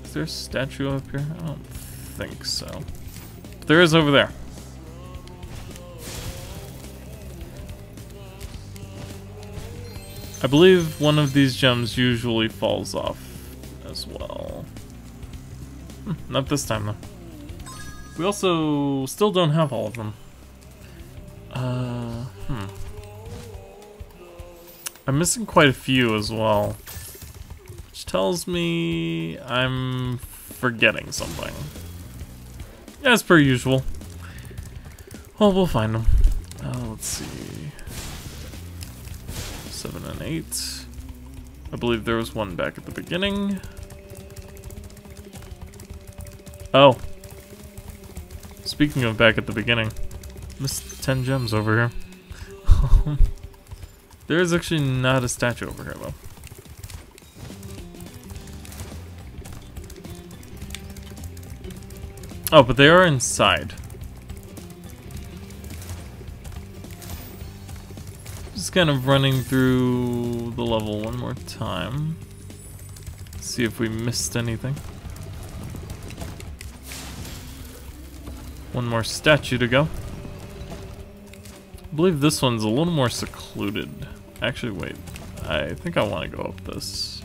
Is there a statue up here? I don't think so. But there is over there. I believe one of these gems usually falls off as well. Not this time though. We also still don't have all of them. I'm missing quite a few as well, which tells me I'm forgetting something. As per usual. Well, we'll find them. Let's see. 7 and 8. I believe there was one back at the beginning. Oh. Speaking of back at the beginning, missed 10 gems over here. There is actually not a statue over here, though. Oh, but they are inside. Just kind of running through the level one more time. See if we missed anything. One more statue to go. I believe this one's a little more secluded. Actually, wait. I think I want to go up this.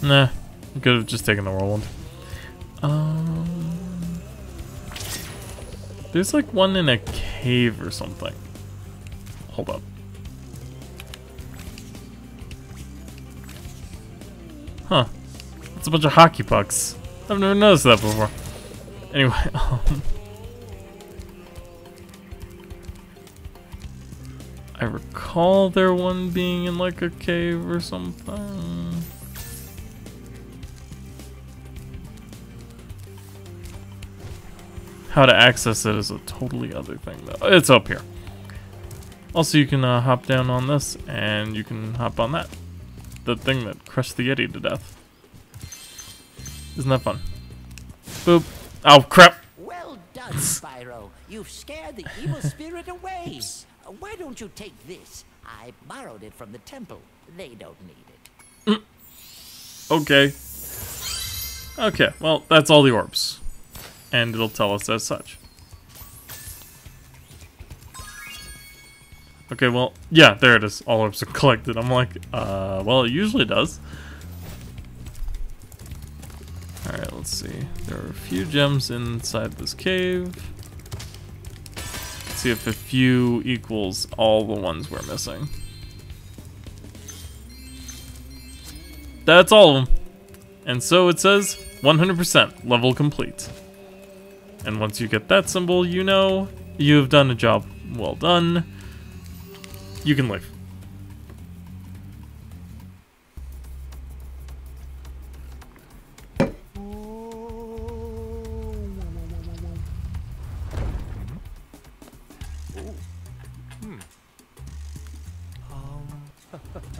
Nah, I could have just taken the whirlwind. There's like one in a cave or something. Hold up. Huh. It's a bunch of hockey pucks. I've never noticed that before. Anyway, I recall there one being in like a cave or something. How to access it is a totally other thing though. It's up here. Also, you can hop down on this and you can hop on that. The thing that crushed the Yeti to death. Isn't that fun? Boop. Oh, crap. Well done, Spyro. You've scared the evil spirit away. Why don't you take this? I borrowed it from the temple. They don't need it. Okay. Okay, well, that's all the orbs. And it'll tell us as such. Okay, well, yeah, there it is. All orbs are collected. I'm like, well, it usually does. Alright, let's see. There are a few gems inside this cave. Let's see if a few equals all the ones we're missing. That's all of them. And so it says 100% level complete. And once you get that symbol, you know you have done a job well done. You can leave.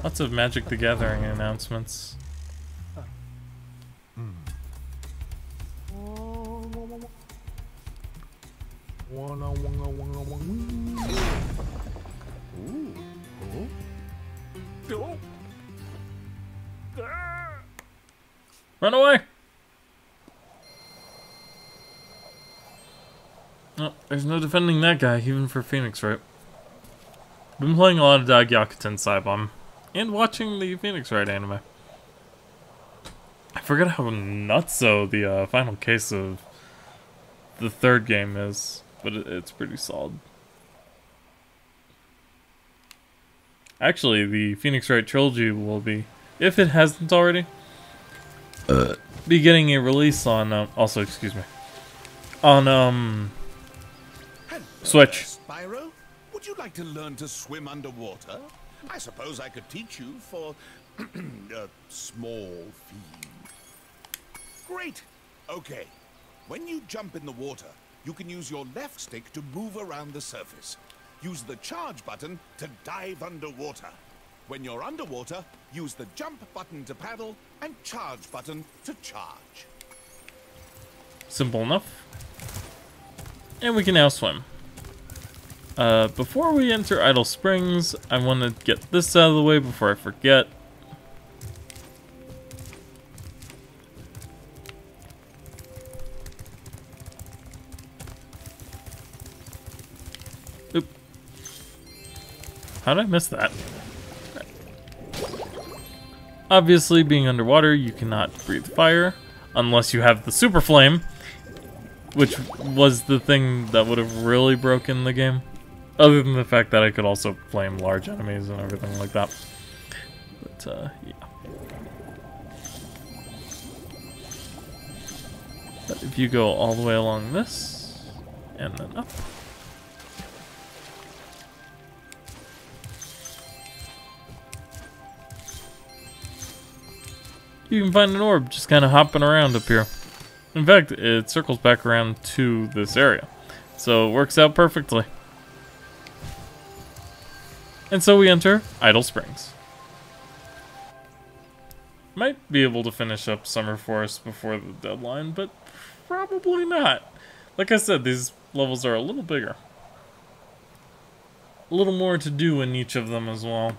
Lots of Magic the Gathering announcements. Run away! Oh, there's no defending that guy, even for Phoenix, right? Been playing a lot of Gyakuten Saibon and watching the Phoenix Wright anime. I forget how nutso the final case of the third game is, but it's pretty solid. Actually, the Phoenix Wright trilogy will be, if it hasn't already, be getting a release on, also, excuse me, on, Switch. Spyro, would you like to learn to swim underwater? I suppose I could teach you for a small fee. Great. Okay. When you jump in the water, you can use your left stick to move around the surface. Use the charge button to dive underwater. When you're underwater, use the jump button to paddle and charge button to charge. Simple enough. And we can now swim. Before we enter Idle Springs, I want to get this out of the way before I forget. Oop. How did I miss that? Obviously, being underwater, you cannot breathe fire unless you have the Super Flame, which was the thing that would have really broken the game. Other than the fact that I could also flame large enemies and everything like that. But, yeah. But if you go all the way along this, and then up. You can find an orb just kind of hopping around up here. In fact, it circles back around to this area. So it works out perfectly. And so we enter Idle Springs. Might be able to finish up Summer Forest before the deadline, but probably not. Like I said, these levels are a little bigger. A little more to do in each of them as well.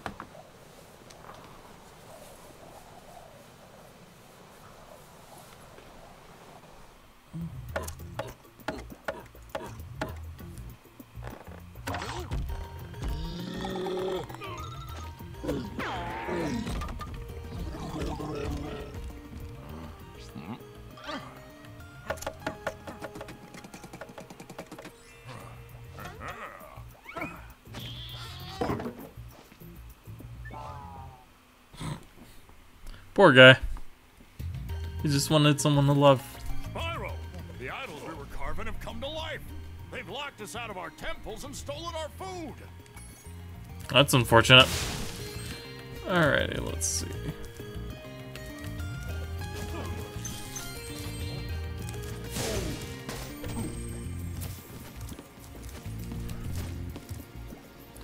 Poor guy. He just wanted someone to love. Spyro, the idols we were carving have come to life. They've locked us out of our temples and stolen our food. That's unfortunate. Alrighty, let's see.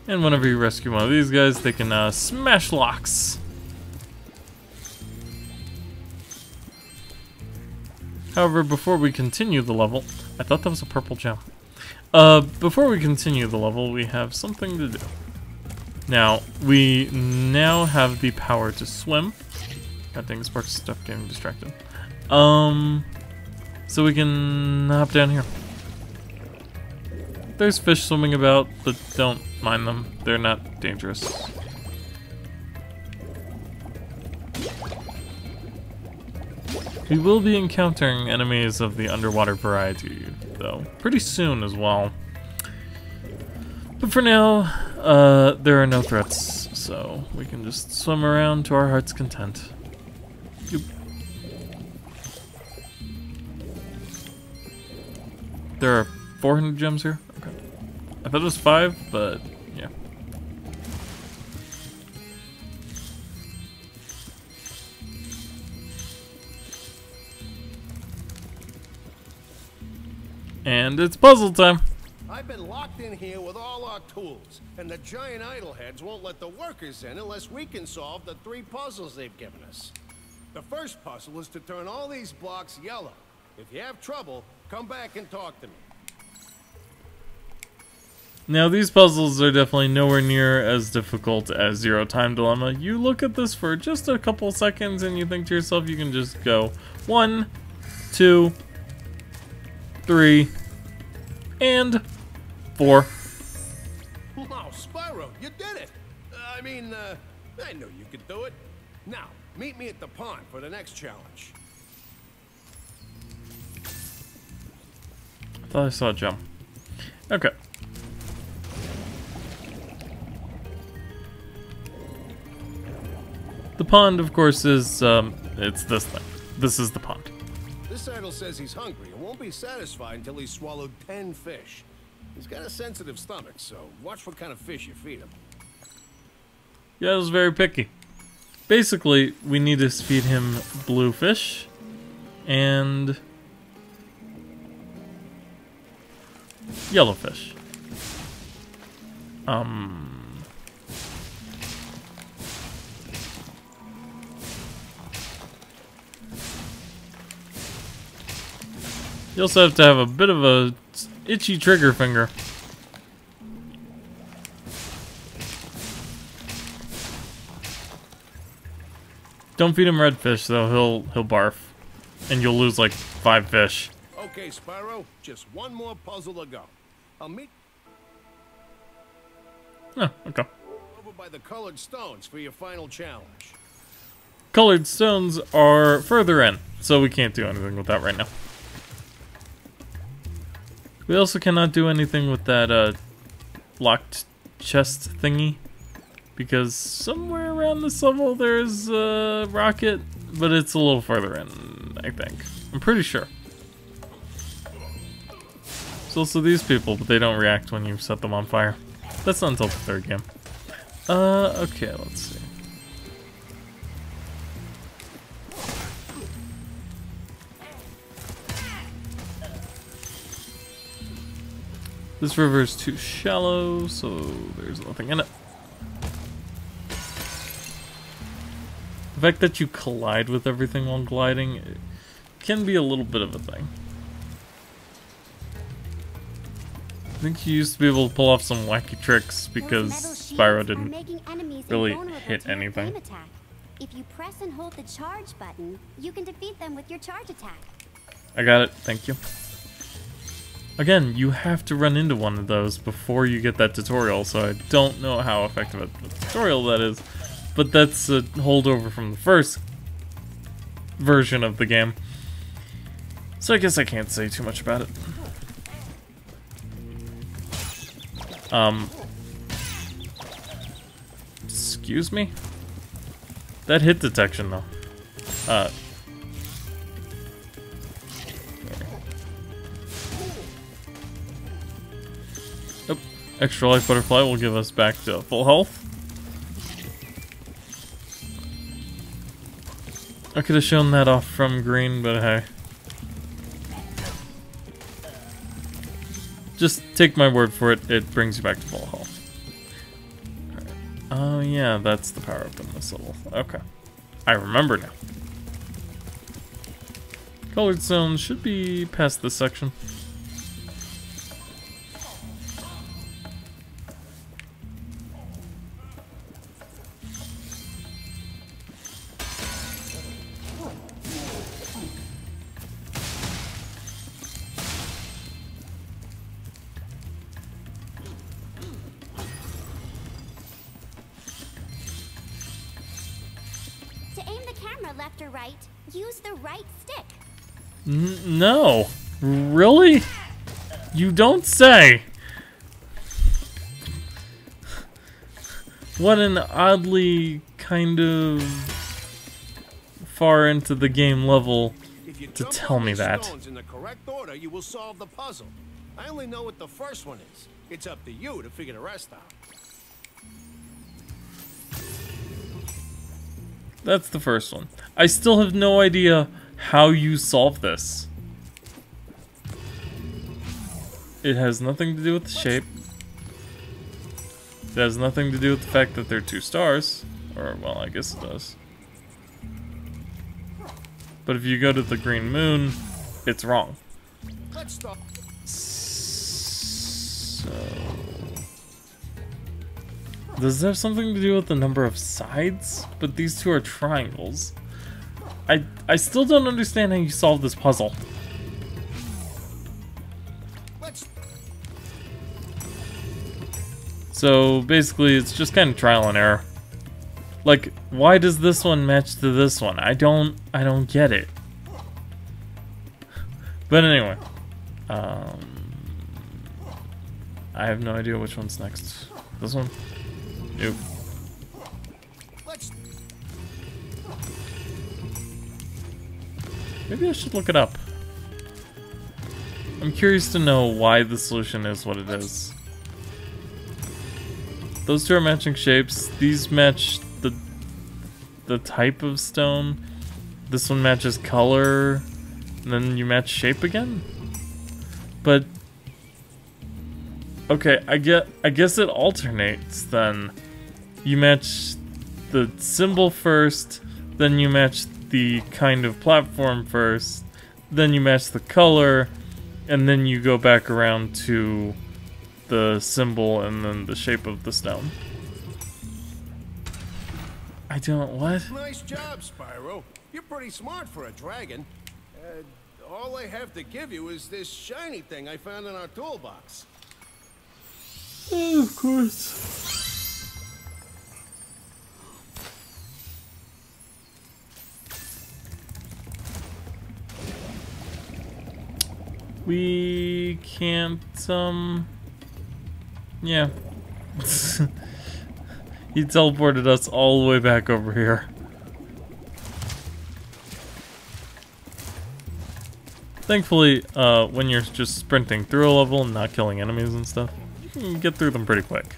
And whenever you rescue one of these guys, they can smash locks. However, before we continue the level, I thought that was a purple gem. Before we continue the level, we have something to do. Now, we now have the power to swim. God dang, Spark's stuff getting distracted. So we can hop down here. There's fish swimming about, but don't mind them. They're not dangerous. We will be encountering enemies of the underwater variety, though, pretty soon as well. But for now, there are no threats, so we can just swim around to our heart's content. Yoop. There are 400 gems here? Okay. I thought it was 5, but yeah. And it's puzzle time. I've been locked in here with all our tools, and the giant idleheads won't let the workers in unless we can solve the 3 puzzles they've given us. The first puzzle is to turn all these blocks yellow. If you have trouble, come back and talk to me. Now, these puzzles are definitely nowhere near as difficult as Zero Time Dilemma. You look at this for just a couple seconds and you think to yourself you can just go 1, 2, 3, and 4. Wow, Spyro, you did it! I knew you could do it. Now, meet me at the pond for the next challenge. I thought I saw a jump. Okay. The pond, of course, is, it's this thing. This is the pond. This idol says he's hungry and won't be satisfied until he's swallowed 10 fish. He's got a sensitive stomach, so watch what kind of fish you feed him. Yeah, it was very picky. Basically, we need to feed him blue fish and yellow fish. You also have to have a bit of a itchy trigger finger. Don't feed him redfish though, he'll barf. And you'll lose like 5 fish. Okay, Spyro, just one more puzzle to go. I'll meet Oh, okay. over by the colored stones for your final challenge. Colored stones are further in, so we can't do anything with that right now. We also cannot do anything with that locked chest thingy, because somewhere around this level there's a rocket, but it's a little further in, I think. I'm pretty sure. There's also these people, but they don't react when you set them on fire. That's not until the 3rd game. Okay, let's see. This river is too shallow, so there's nothing in it. The fact that you collide with everything while gliding it can be a little bit of a thing. I think you used to be able to pull off some wacky tricks because Spyro didn't really hit anything. If you press and hold the charge button, you can defeat them with your charge attack. I got it, thank you. Again, you have to run into one of those before you get that tutorial, so I don't know how effective a tutorial that is, but that's a holdover from the first version of the game. So I guess I can't say too much about it. Excuse me? That hit detection though. Oh, extra life butterfly will give us back to full health. I could have shown that off from green, but hey. Just take my word for it, it brings you back to full health. Alright. Oh yeah, that's the power up in this level. Okay. I remember now. Colored stones should be past this section. camera left or right, use the right stick. No. Really? You don't say. What an oddly kind of far into the game level to tell me that. Stones in the correct order, you will solve the puzzle. I only know what the first one is. It's up to you to figure the rest out. That's the first one. I still have no idea how you solve this. It has nothing to do with the shape. It has nothing to do with the fact that they're 2 stars. Or, well, I guess it does. But if you go to the green moon, it's wrong. Let's stop. So... does it have something to do with the number of sides? But these 2 are triangles. I still don't understand how you solve this puzzle. So basically it's just kind of trial and error. Like, why does this one match to this one? I don't get it. But anyway, I have no idea which one's next. This one? Nope. Maybe I should look it up. I'm curious to know why the solution is what it is. Those 2 are matching shapes. These match the type of stone. This one matches color. And then you match shape again? But okay, I guess it alternates then. You match the symbol first, then you match the kind of platform first, then you match the color, and then you go back around to the symbol and then the shape of the stone. I don't... what? Nice job, Spyro. You're pretty smart for a dragon. All I have to give you is this shiny thing I found in our toolbox. Oh, of course. We can't, yeah. He teleported us all the way back over here. Thankfully, when you're just sprinting through a level and not killing enemies and stuff, you can get through them pretty quick.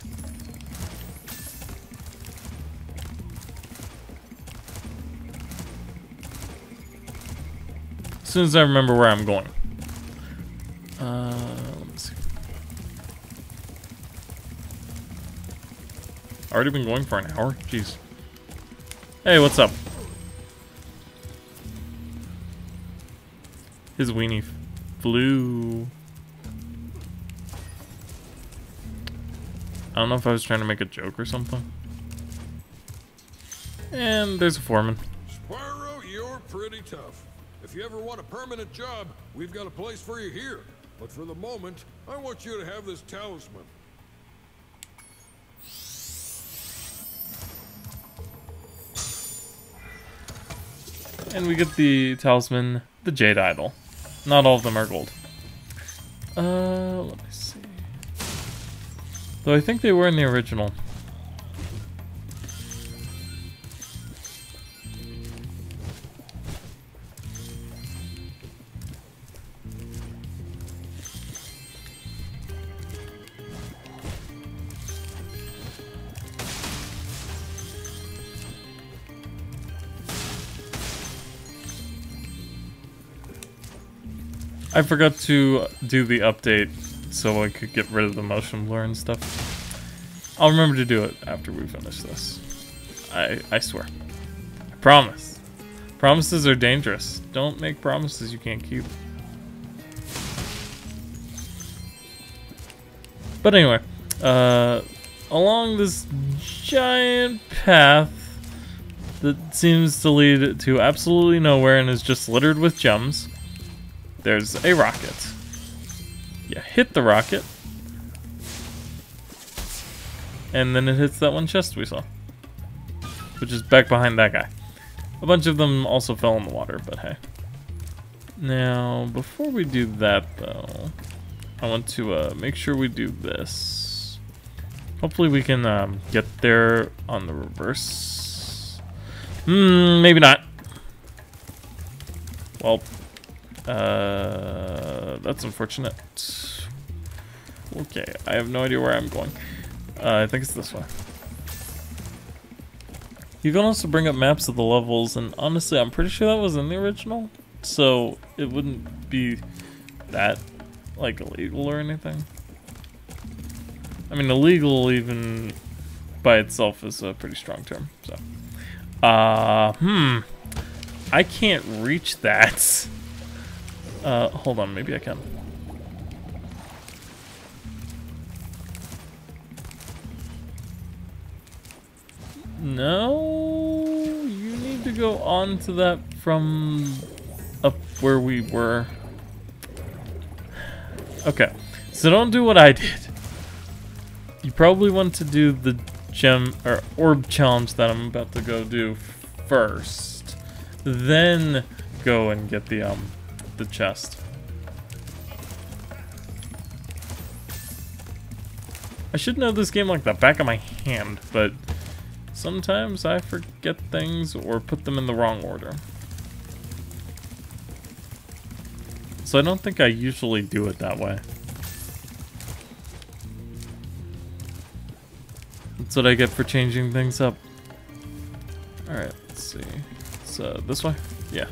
As soon as I remember where I'm going. Let me see. Already been going for an hour? Jeez. Hey, what's up? His weenie flew. I don't know if I was trying to make a joke or something. And there's a foreman. Spyro, you're pretty tough. If you ever want a permanent job, we've got a place for you here. But for the moment, I want you to have this talisman. And we get the talisman, the Jade Idol. Not all of them are gold. Let me see. Though I think they were in the original. I forgot to do the update so I could get rid of the motion blur and stuff. I'll remember to do it after we finish this. I swear. I promise. Promises are dangerous. Don't make promises you can't keep. But anyway, along this giant path that seems to lead to absolutely nowhere and is just littered with gems, there's a rocket. You hit the rocket, and then it hits that one chest we saw, which is back behind that guy. A bunch of them also fell in the water, but hey. Now, before we do that, though, I want to make sure we do this. Hopefully we can get there on the reverse. Maybe not. Well, that's unfortunate. Okay, I have no idea where I'm going. I think it's this way. You can also bring up maps of the levels, and honestly, I'm pretty sure that was in the original, so it wouldn't be that, like, illegal or anything. I mean, illegal even by itself is a pretty strong term, so. I can't reach that. Hold on, maybe I can. No, you need to go on to that from up where we were. Okay, so don't do what I did. You probably want to do the gem or orb challenge that I'm about to go do first, then go and get the chest. I should know this game like the back of my hand, but sometimes I forget things or put them in the wrong order. So I don't think I usually do it that way. That's what I get for changing things up. Alright, let's see. So this way? Yeah.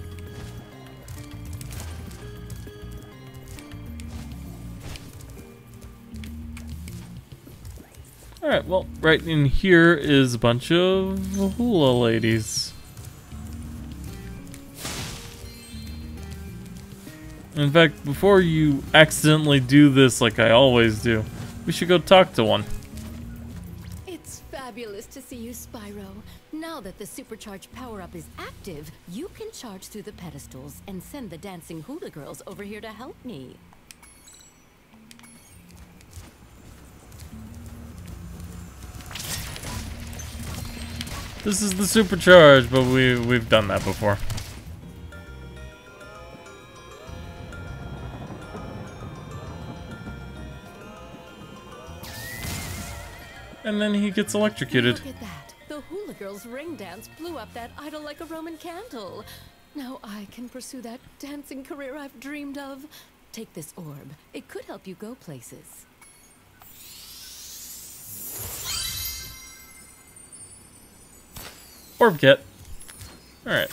Alright, well, right in here is a bunch of hula ladies. In fact, before you accidentally do this like I always do, we should go talk to one. It's fabulous to see you, Spyro. Now that the supercharged power-up is active, you can charge through the pedestals and send the dancing hula girls over here to help me. This is the supercharge, but we've done that before. And then he gets electrocuted. Look at that. The hula girls' ring dance blew up that idol like a Roman candle. Now I can pursue that dancing career I've dreamed of. Take this orb. It could help you go places. Orb kit. Alright.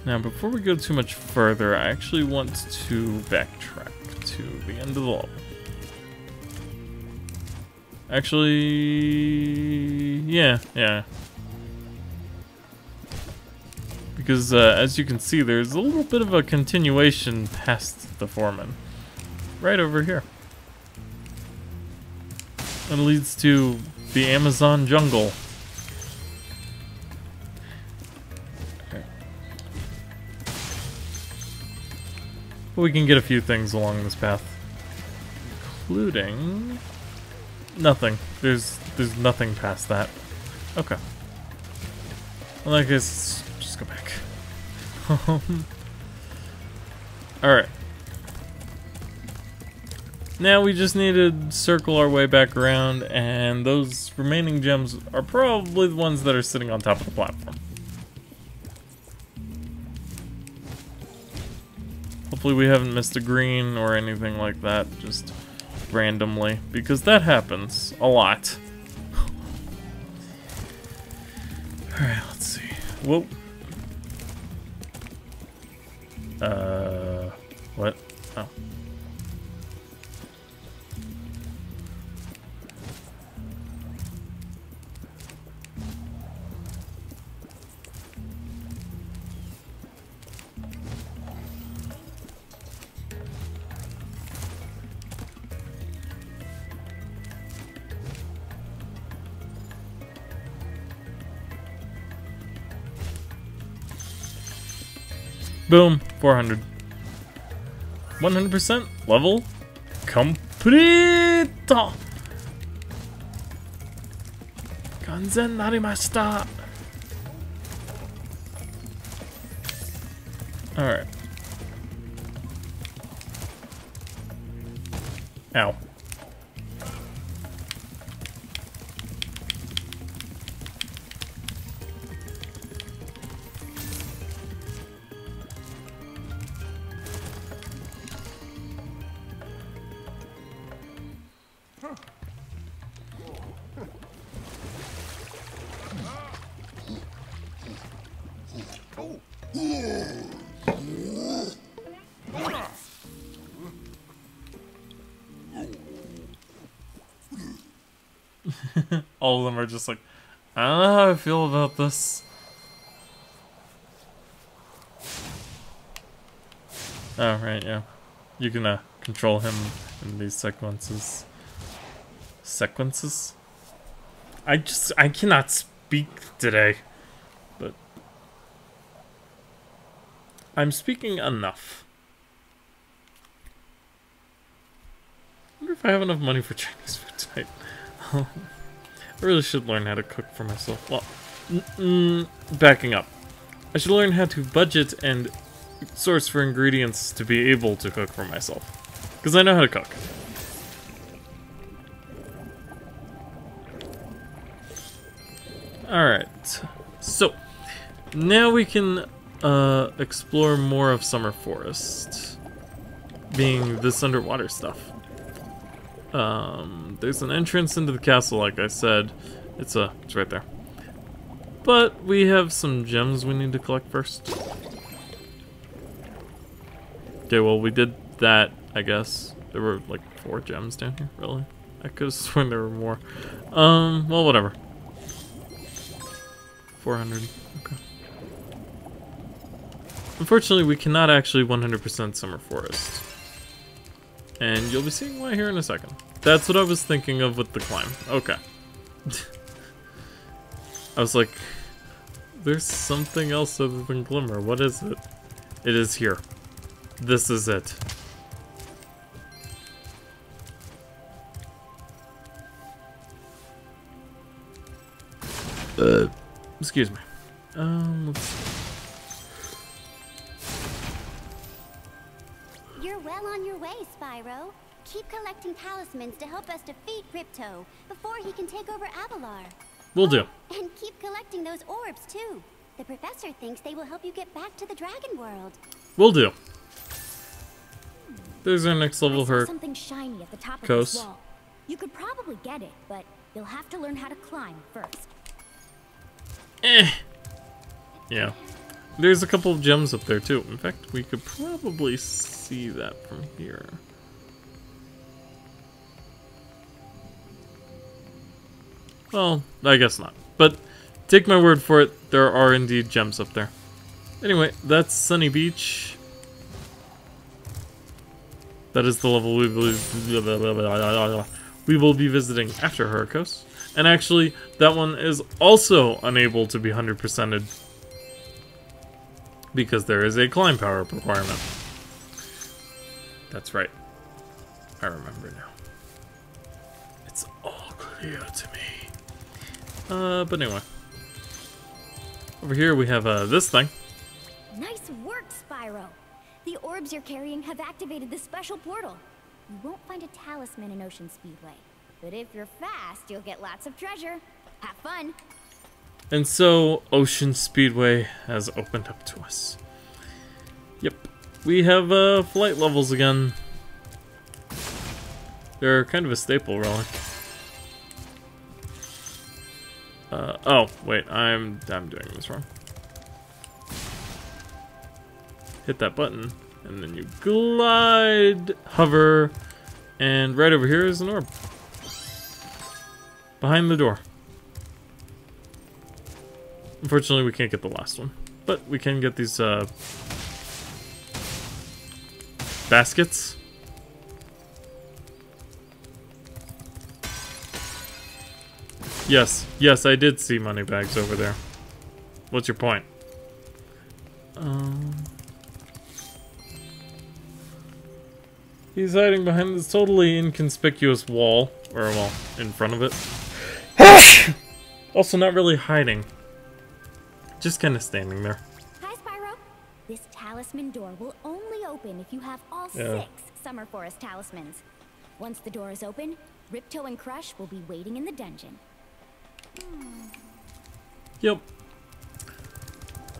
Now, before we go too much further, I actually want to backtrack to the end of the level. Actually, yeah. Because as you can see, there's a little bit of a continuation past the foreman. Right over here. It leads to the Amazon jungle. But we can get a few things along this path. Including nothing. There's nothing past that. Okay. Well, I guess just go back. Alright. Now we just need to circle our way back around, and those remaining gems are probably the ones that are sitting on top of the platform. Hopefully we haven't missed a green or anything like that, just randomly, because that happens a lot. Alright, let's see. Whoa. What? Oh. Boom, 400. 100% level complete. Ganzen narimashita. All right. Ow. All of them are just like, I don't know how I feel about this. Oh, right, yeah. You can control him in these sequences. Sequences? I cannot speak today. But I'm speaking enough. I wonder if I have enough money for Chinese food tonight. I really should learn how to cook for myself. Well, backing up. I should learn how to budget and source for ingredients to be able to cook for myself. Because I know how to cook. Alright. So, now we can explore more of Summer Forest. Being this underwater stuff. There's an entrance into the castle, like I said. It's right there. But we have some gems we need to collect first. Okay, well, we did that, I guess. There were like 4 gems down here, really? I could have sworn there were more. Well, whatever. 400, okay. Unfortunately, we cannot actually 100% Summer Forest. And you'll be seeing why here in a second. That's what I was thinking of with the climb. Okay. I was like, there's something else other than Glimmer. What is it? It is here. This is it. Excuse me. Let's see. You're well on your way, Spyro. Keep collecting talismans to help us defeat Ripto before he can take over Avalar. Will do. And keep collecting those orbs, too. The professor thinks they will help you get back to the Dragon World. Will do. There's our next level for something shiny at the top of Coast. this wall. You could probably get it, but you'll have to learn how to climb first. Yeah. There's a couple of gems up there, too. In fact, we could probably see that from here. Well, I guess not. But take my word for it, there are indeed gems up there. Anyway, that's Sunny Beach. That is the level we will be visiting after Hurricos. And actually, that one is also unable to be 100%ed. Because there is a climb power requirement. That's right. I remember now. It's all clear to me. But anyway. Over here we have this thing. Nice work, Spyro. The orbs you're carrying have activated the special portal. You won't find a talisman in Ocean Speedway. But if you're fast, you'll get lots of treasure. Have fun. And so, Ocean Speedway has opened up to us. Yep. We have flight levels again. They're kind of a staple, really. Oh, wait, I'm doing this wrong. Hit that button, and then you glide, hover, and right over here is an orb. Behind the door. Unfortunately, we can't get the last one, but we can get these, baskets. Yes, I did see money bags over there. What's your point? He's hiding behind this totally inconspicuous wall. Or, well, in front of it. Also not really hiding. Just kind of standing there. Hi, Spyro. This talisman door will only open if you have all 6 Summer Forest talismans. Once the door is open, Ripto and Crush will be waiting in the dungeon. Yep.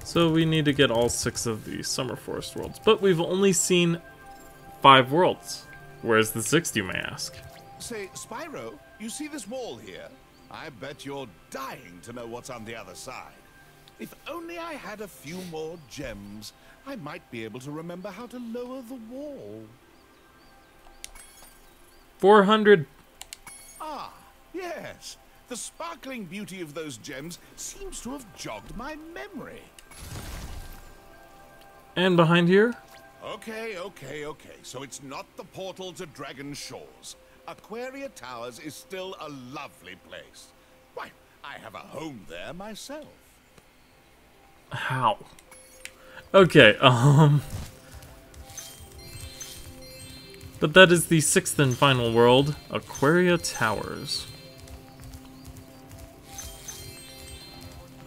So we need to get all 6 of the Summer Forest worlds. But we've only seen 5 worlds. Where's the 6th, you may ask? Say, Spyro, you see this wall here? I bet you're dying to know what's on the other side. If only I had a few more gems, I might be able to remember how to lower the wall. 400. Ah, yes. The sparkling beauty of those gems seems to have jogged my memory. And behind here? Okay. So it's not the portal to Dragon Shores. Aquaria Towers is still a lovely place. Why, I have a home there myself. How? Okay, but that is the 6th and final world, Aquaria Towers.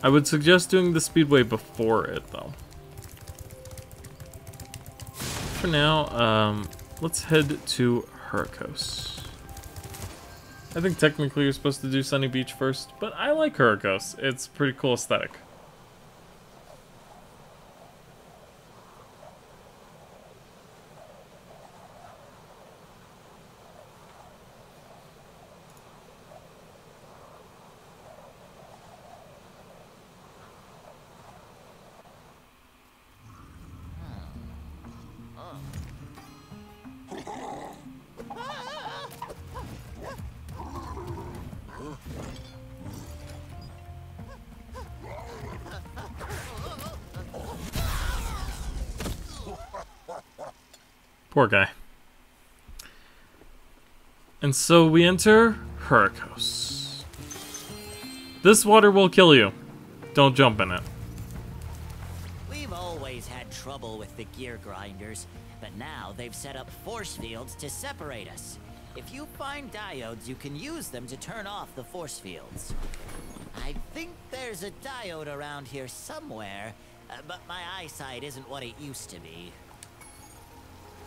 I would suggest doing the speedway before it, though. For now, let's head to Hurricos. I think technically you're supposed to do Sunny Beach first, but I like Hurricos. It's a pretty cool aesthetic. Poor guy. And so we enter Hurricos. This water will kill you. Don't jump in it. We've always had trouble with the gear grinders, but now they've set up force fields to separate us. If you find diodes, you can use them to turn off the force fields. I think there's a diode around here somewhere, but my eyesight isn't what it used to be.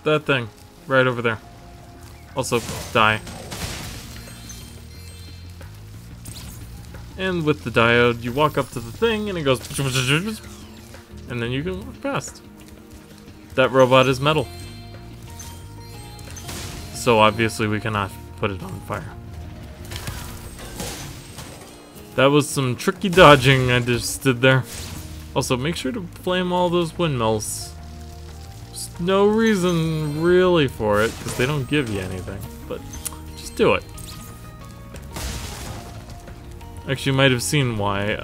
That thing, right over there. Also, die. And with the diode, you walk up to the thing and it goes, and then you can walk past. That robot is metal. So obviously we cannot put it on fire. That was some tricky dodging I just did there. Also, make sure to flame all those windmills. There's no reason really for it, because they don't give you anything, but just do it. Actually, you might have seen why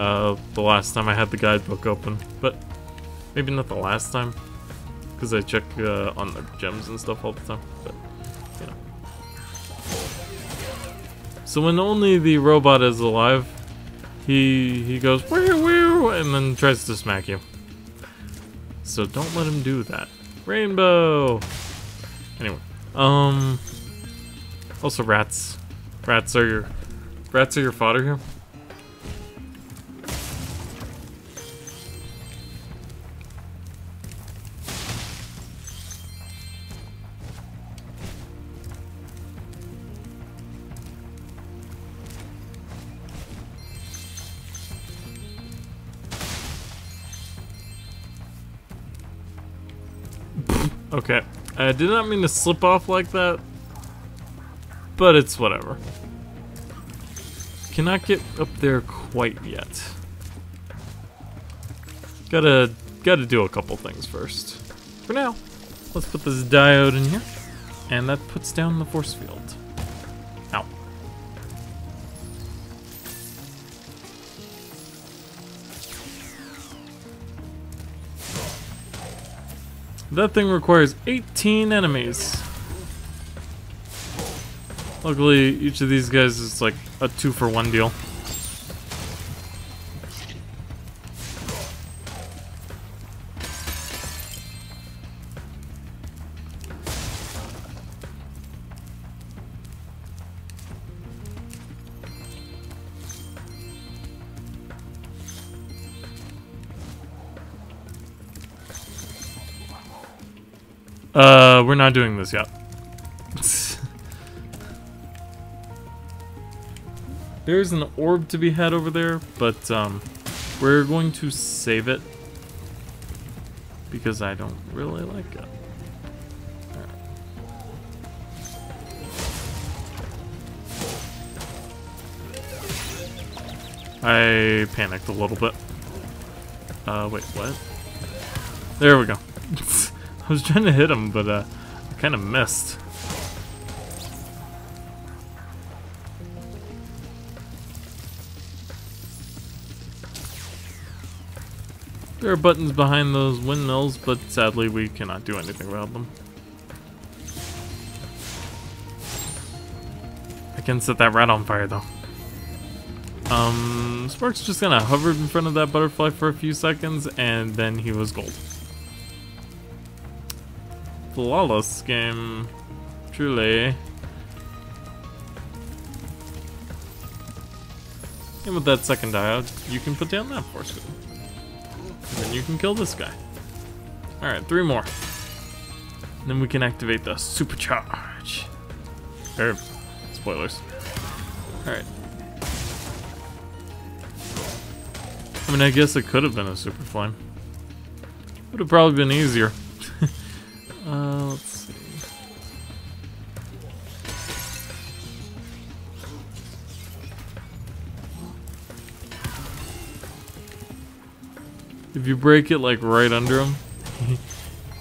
the last time I had the guidebook open, but maybe not the last time, because I check on the gems and stuff all the time, but you know. So when only the robot is alive, he goes woo woo and then tries to smack you. So don't let him do that. Rainbow. Anyway, also rats. Rats are your fodder here. Okay, I did not mean to slip off like that, but it's whatever. Cannot get up there quite yet. Gotta do a couple things first. For now, let's put this diode in here, and that puts down the force field. Ow. That thing requires 18 enemies. Luckily, each of these guys is like a 2-for-1 deal. We're not doing this yet. There's an orb to be had over there, but we're going to save it because I don't really like it. I panicked a little bit. Wait, what? There we go. I was trying to hit him, but I kind of missed. There are buttons behind those windmills, but sadly we cannot do anything about them. I can set that rat on fire though. Sparks just kind of hovered in front of that butterfly for a few seconds, and then he was gold. Flawless game, truly. And with that second diode, you can put down that force field. And then you can kill this guy. Alright, 3 more. And then we can activate the supercharge. Spoilers. Alright. I mean, I guess it could have been a super flame. Would have probably been easier. Let's see. If you break it like right under him,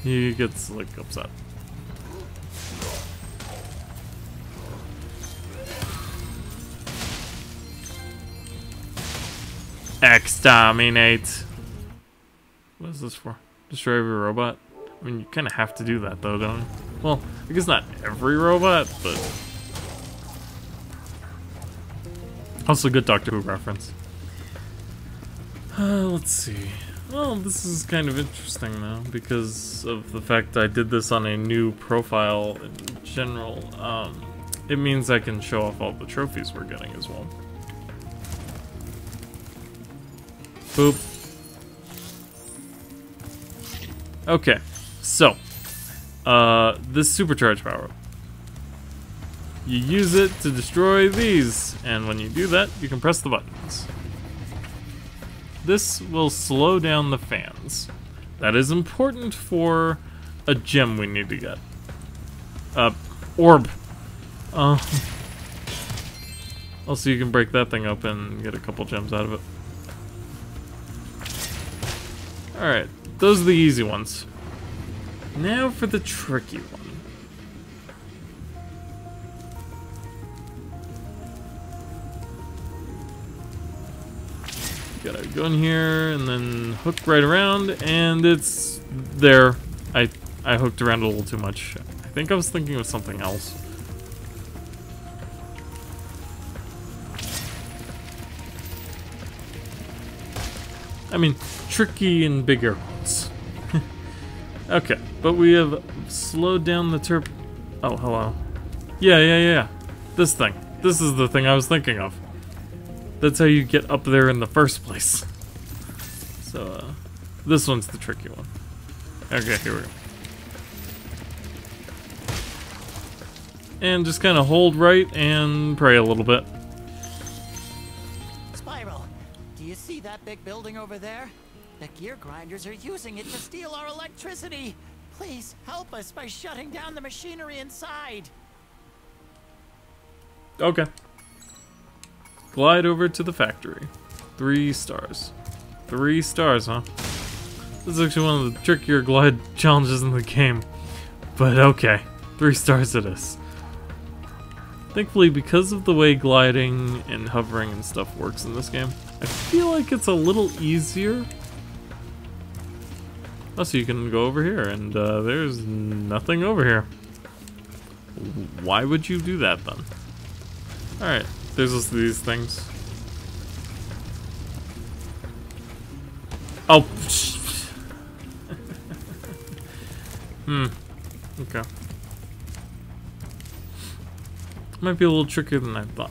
he gets like upset. Exterminate. What is this for? Destroy every robot? I mean, you kind of have to do that though, don't you? Well, I guess not every robot, but also a good Doctor Who reference. Let's see. Well, this is kind of interesting though, because of the fact that I did this on a new profile in general. It means I can show off all the trophies we're getting as well. Boop. Okay, so this supercharge power. You use it to destroy these, and when you do that, you can press the buttons. This will slow down the fans. That is important for a gem we need to get. Orb. Also, you can break that thing open and get a couple gems out of it. Alright, those are the easy ones. Now for the tricky one. Gotta go in here and then hook right around, and it's there. I hooked around a little too much. I think I was thinking of something else. I mean, tricky and bigger ones. Okay, but we have slowed down the turp. Oh, hello. Yeah. This thing. This is the thing I was thinking of. That's how you get up there in the first place. So, this one's the tricky one. Okay, here we go. And just kind of hold right and pray a little bit. Spyro, do you see that big building over there? The gear grinders are using it to steal our electricity. Please help us by shutting down the machinery inside. Okay. Glide over to the factory. 3 stars. 3 stars, huh? This is actually one of the trickier glide challenges in the game. But okay. 3 stars it is. Thankfully, because of the way gliding and hovering and stuff works in this game, I feel like it's a little easier. Also, you can go over here, and there's nothing over here. Why would you do that, then? Alright, there's just these things. Oh! Okay. Might be a little trickier than I thought.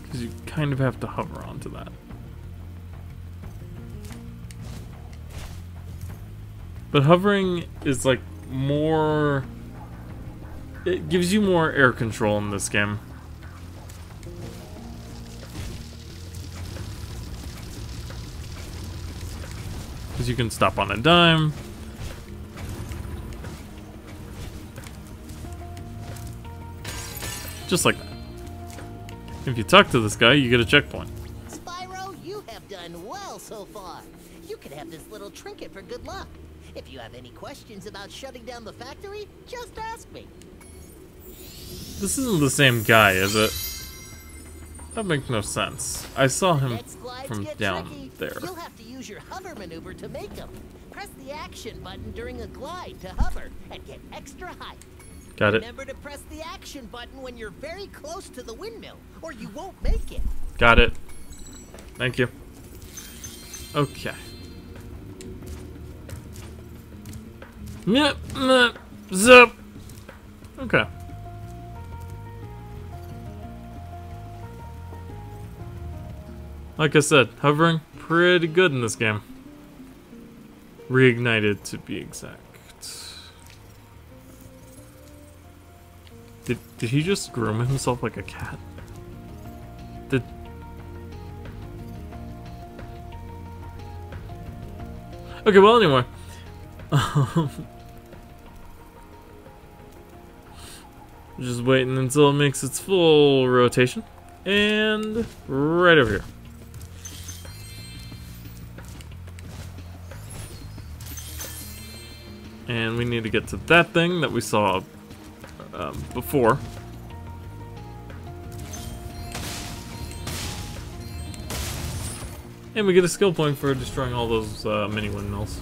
Because you kind of have to hover onto that. But hovering is like more... It gives you more air control in this game. Because you can stop on a dime. Just like that. If you talk to this guy, you get a checkpoint. Spyro, you have done well so far. You can have this little trinket for good luck. If you have any questions about shutting down the factory, just ask me. This isn't the same guy, is it? That makes no sense. I saw him from down there. You'll have to use your hover maneuver to make them. Press the action button during a glide to hover and get extra height. Got it. Remember to press the action button when you're very close to the windmill, or you won't make it. Got it. Thank you. Okay. Yep. Zip. Okay. Like I said, hovering pretty good in this game. Reignited, to be exact. Did he just groom himself like a cat? Okay, well, anyway. Just waiting until it makes its full rotation. And right over here. And we need to get to that thing that we saw before. And we get a skill point for destroying all those mini windmills.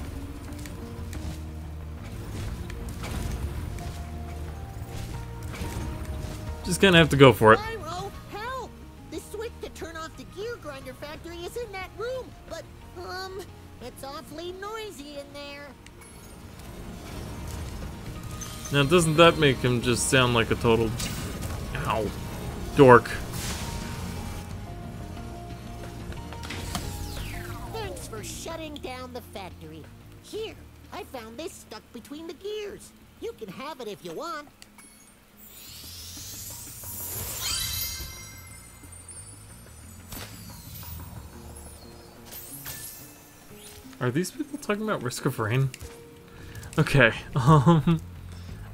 Just gonna have to go for it. Spyro, help! The switch to turn off the gear grinder factory is in that room, but it's awfully noisy in there. Now, doesn't that make him just sound like a total... Ow. Dork. Thanks for shutting down the factory. Here, I found this stuck between the gears. You can have it if you want. Are these people talking about Risk of Rain? Okay,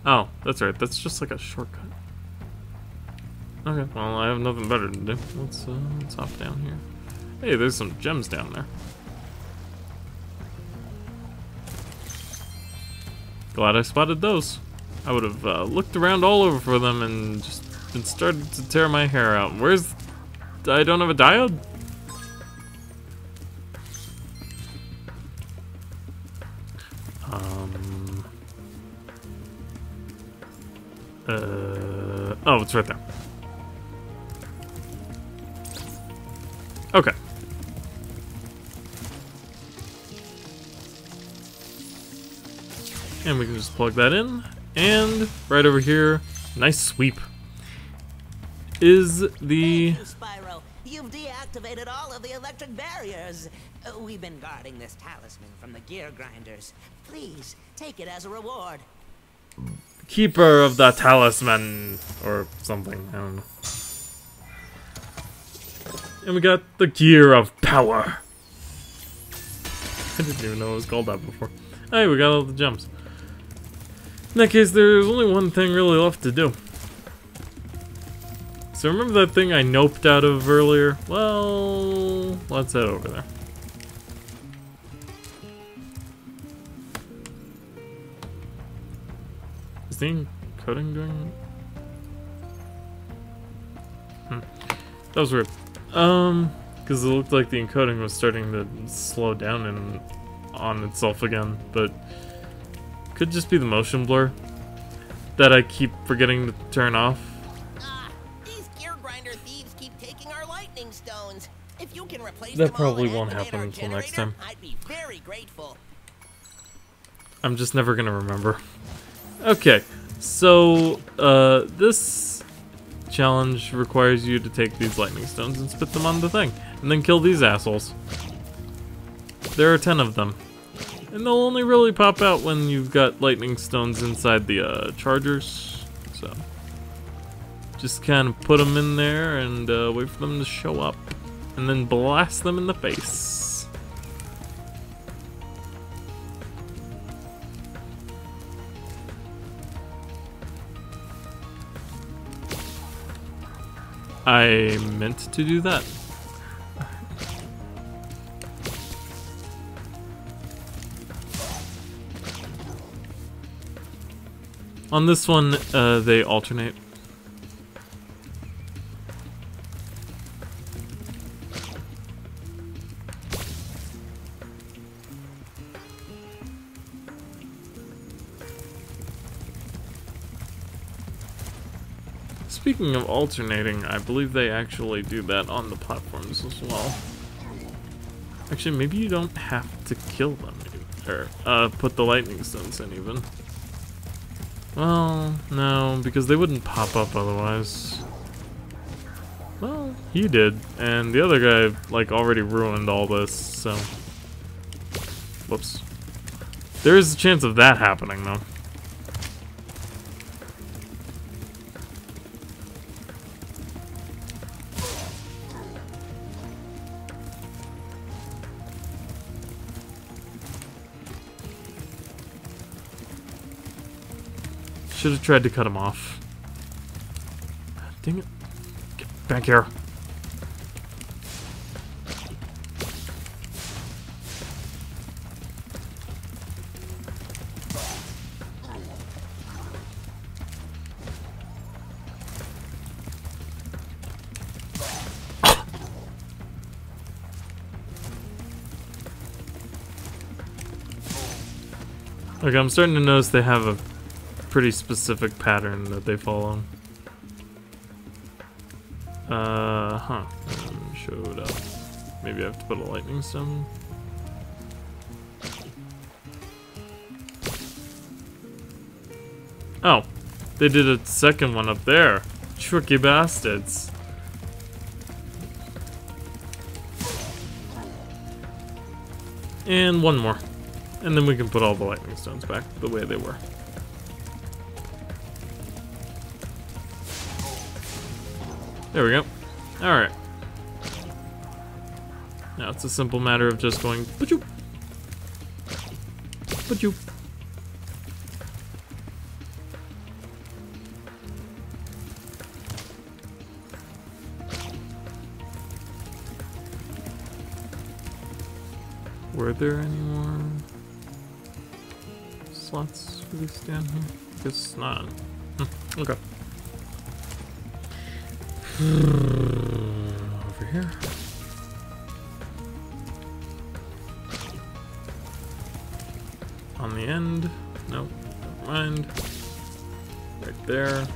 Oh, that's right. That's just like a shortcut. Okay, well, I have nothing better to do. Let's hop down here. Hey, there's some gems down there. Glad I spotted those. I would have looked around all over for them and just started to tear my hair out. Where's... I don't have a diode? Oh, it's right there. Okay. And we can just plug that in. And right over here, nice sweep, is the... Thank you, Spyro. You've deactivated all of the electric barriers. We've been guarding this talisman from the gear grinders. Please, take it as a reward. Keeper of the talisman, or something, I don't know. And we got the gear of power. I didn't even know it was called that before. Hey, we got all the gems. In that case, there's only one thing really left to do. So remember that thing I noped out of earlier? Well, let's head over there. Is the encoding doing it? That was weird. Because it looked like the encoding was starting to slow down and on itself again, but could just be the motion blur that I keep forgetting to turn off. These gear grinder thieves keep taking our lightning stones. If you can replace That them probably all and won't activate happen our until next time. I'd be very grateful. I'm just never gonna remember. Okay, so this challenge requires you to take these lightning stones and spit them on the thing, and then kill these assholes. There are 10 of them. And they'll only really pop out when you've got lightning stones inside the chargers. So just kind of put them in there and wait for them to show up. And then blast them in the face. I meant to do that. On this one, they alternate. Speaking of alternating, I believe they actually do that on the platforms as well. Actually, maybe you don't have to kill them, or put the lightning stones in even. Well, no, because they wouldn't pop up otherwise. Well, he did, and the other guy, like, already ruined all this, so... Whoops. There is a chance of that happening, though. Should have tried to cut him off. Dang it. Get back here. Okay, I'm starting to notice they have a pretty specific pattern that they follow. Showed up. Maybe I have to put a lightning stone. Oh, they did a second one up there. Tricky bastards. And one more. And then we can put all the lightning stones back the way they were. There we go. Alright. Now it's a simple matter of just going ba-choop. Ba-choop. Were there any more slots for this down here? Guess not. Okay. Over here. On the end. Nope. Never mind. Right there.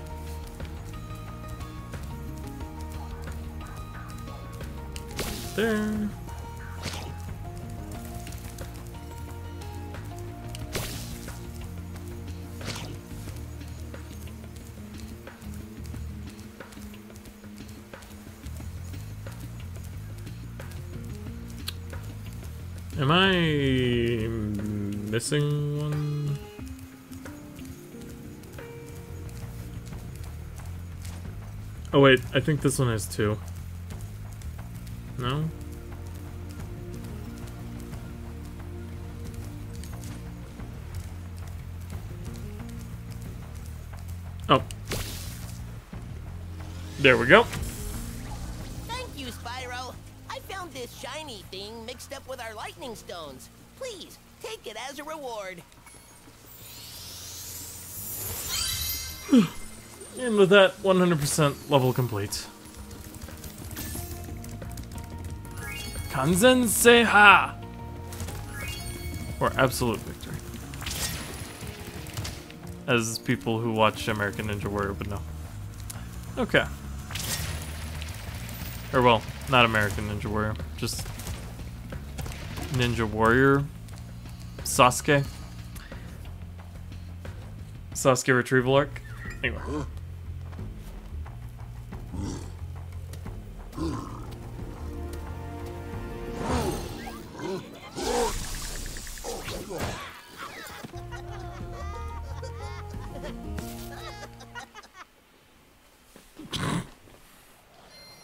There. Am I missing one? Oh wait, I think this one has two. No? Oh. There we go. Thank you, Spyro. I found this shiny thing mixed up with our lightning stones. Please, take it as a reward. And with that, 100% level complete. Kanzen Seiha! Or absolute victory. As people who watch American Ninja Warrior would know. Okay. Or well, not American Ninja Warrior, just Ninja Warrior Sasuke. Sasuke retrieval arc. Anyway.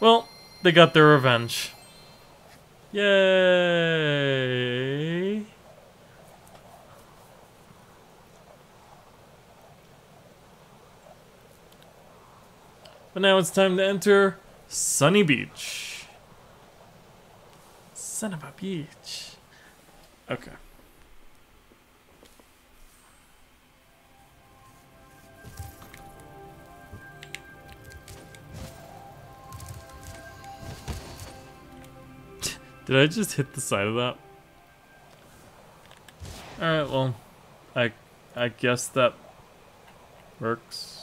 Well, they got their revenge. Yay! But now it's time to enter Sunny Beach. Son of a beach. Okay. Did I just hit the side of that? Alright, well, I guess that works.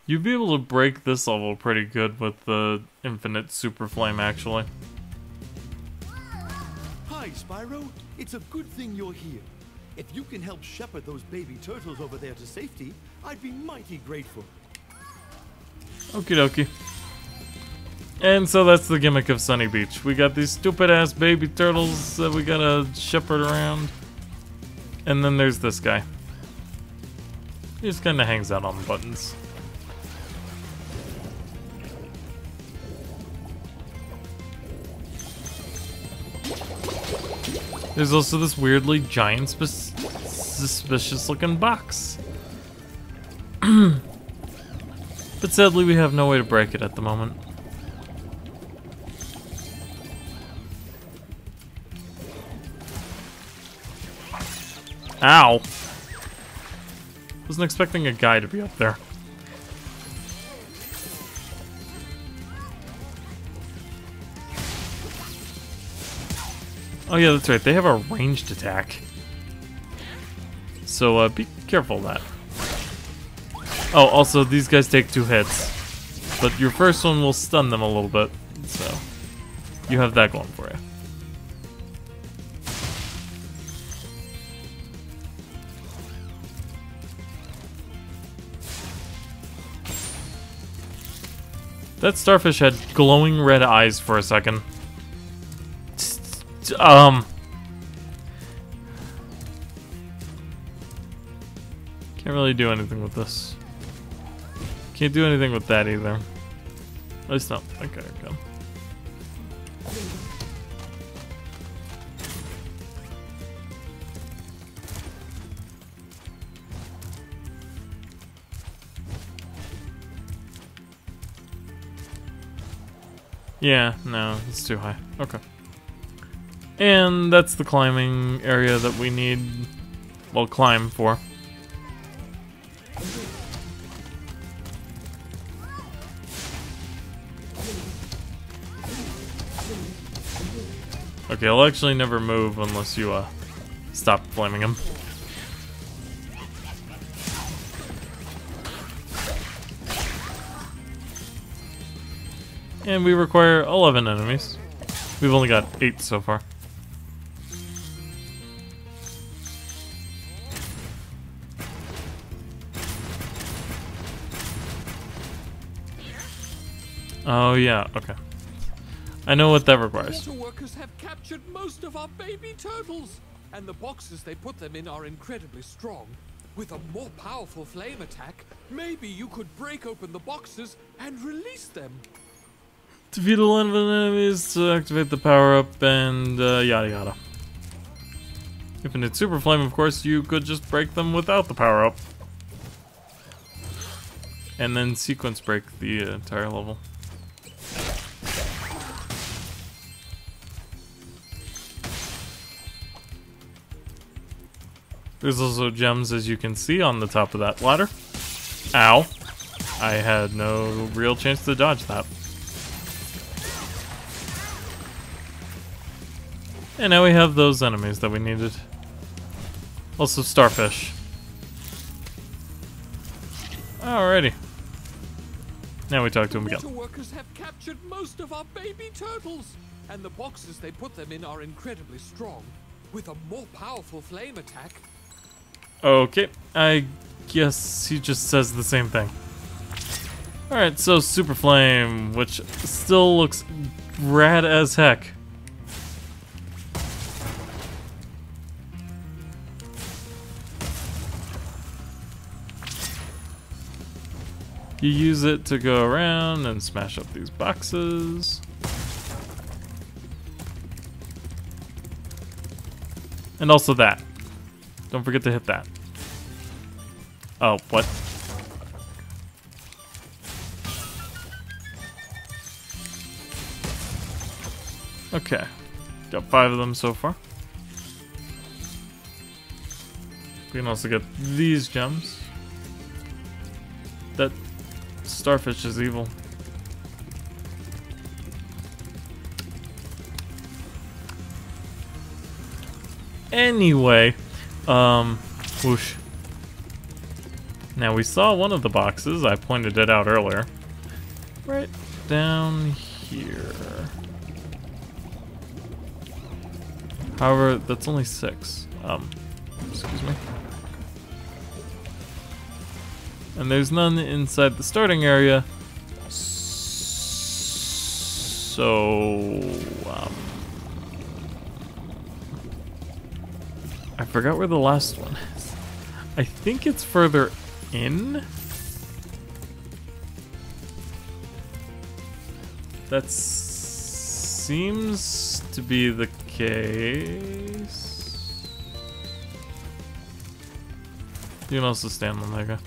You'd be able to break this level pretty good with the infinite super flame, actually. Hi, Spyro. It's a good thing you're here. If you can help shepherd those baby turtles over there to safety, I'd be mighty grateful. Okie dokie. And so that's the gimmick of Sunny Beach. We got these stupid ass baby turtles that we gotta shepherd around. And then there's this guy. He just kinda hangs out on the buttons. There's also this weirdly giant, suspicious looking box. But sadly, we have no way to break it at the moment. Ow! Wasn't expecting a guy to be up there. Oh yeah, that's right. They have a ranged attack. So be careful of that. Oh, also these guys take 2 hits. But your first one will stun them a little bit. So you have that going for you. That starfish had glowing red eyes for a second. Can't really do anything with this. Can't do anything with that either. At least not. Okay, go. Yeah, no, it's too high. Okay. And that's the climbing area that we need, well, climb for. Okay, I'll actually never move unless you, stop flaming him. And we require 11 enemies. We've only got 8 so far. Oh yeah, okay. I know what that requires. Water workers have captured most of our baby turtles, and the boxes they put them in are incredibly strong. With a more powerful flame attack, maybe you could break open the boxes and release them. Defeat 11 enemies to activate the power-up and yada yada. Infinite Super Flame, of course, you could just break them without the power-up. And then sequence break the entire level. There's also gems, as you can see, on the top of that ladder. Ow. I had no real chance to dodge that. And now we have those enemies that we needed. Also starfish. Alrighty. Now we talk to him again. The workers have captured most of our baby turtles, and the boxes they put them in are incredibly strong, with a more powerful flame attack. Okay, I guess he just says the same thing. Alright, so Super Flame, which still looks rad as heck. You use it to go around and smash up these boxes. And also that. Don't forget to hit that. Oh, what? Okay. Got 5 of them so far. We can also get these gems. That starfish is evil. Anyway, whoosh. Now we saw one of the boxes, I pointed it out earlier. Right down here. However, that's only 6. Excuse me. And there's none inside the starting area. So, I forgot where the last one is. I think it's further in. That seems to be the case. You can also stand on that guy.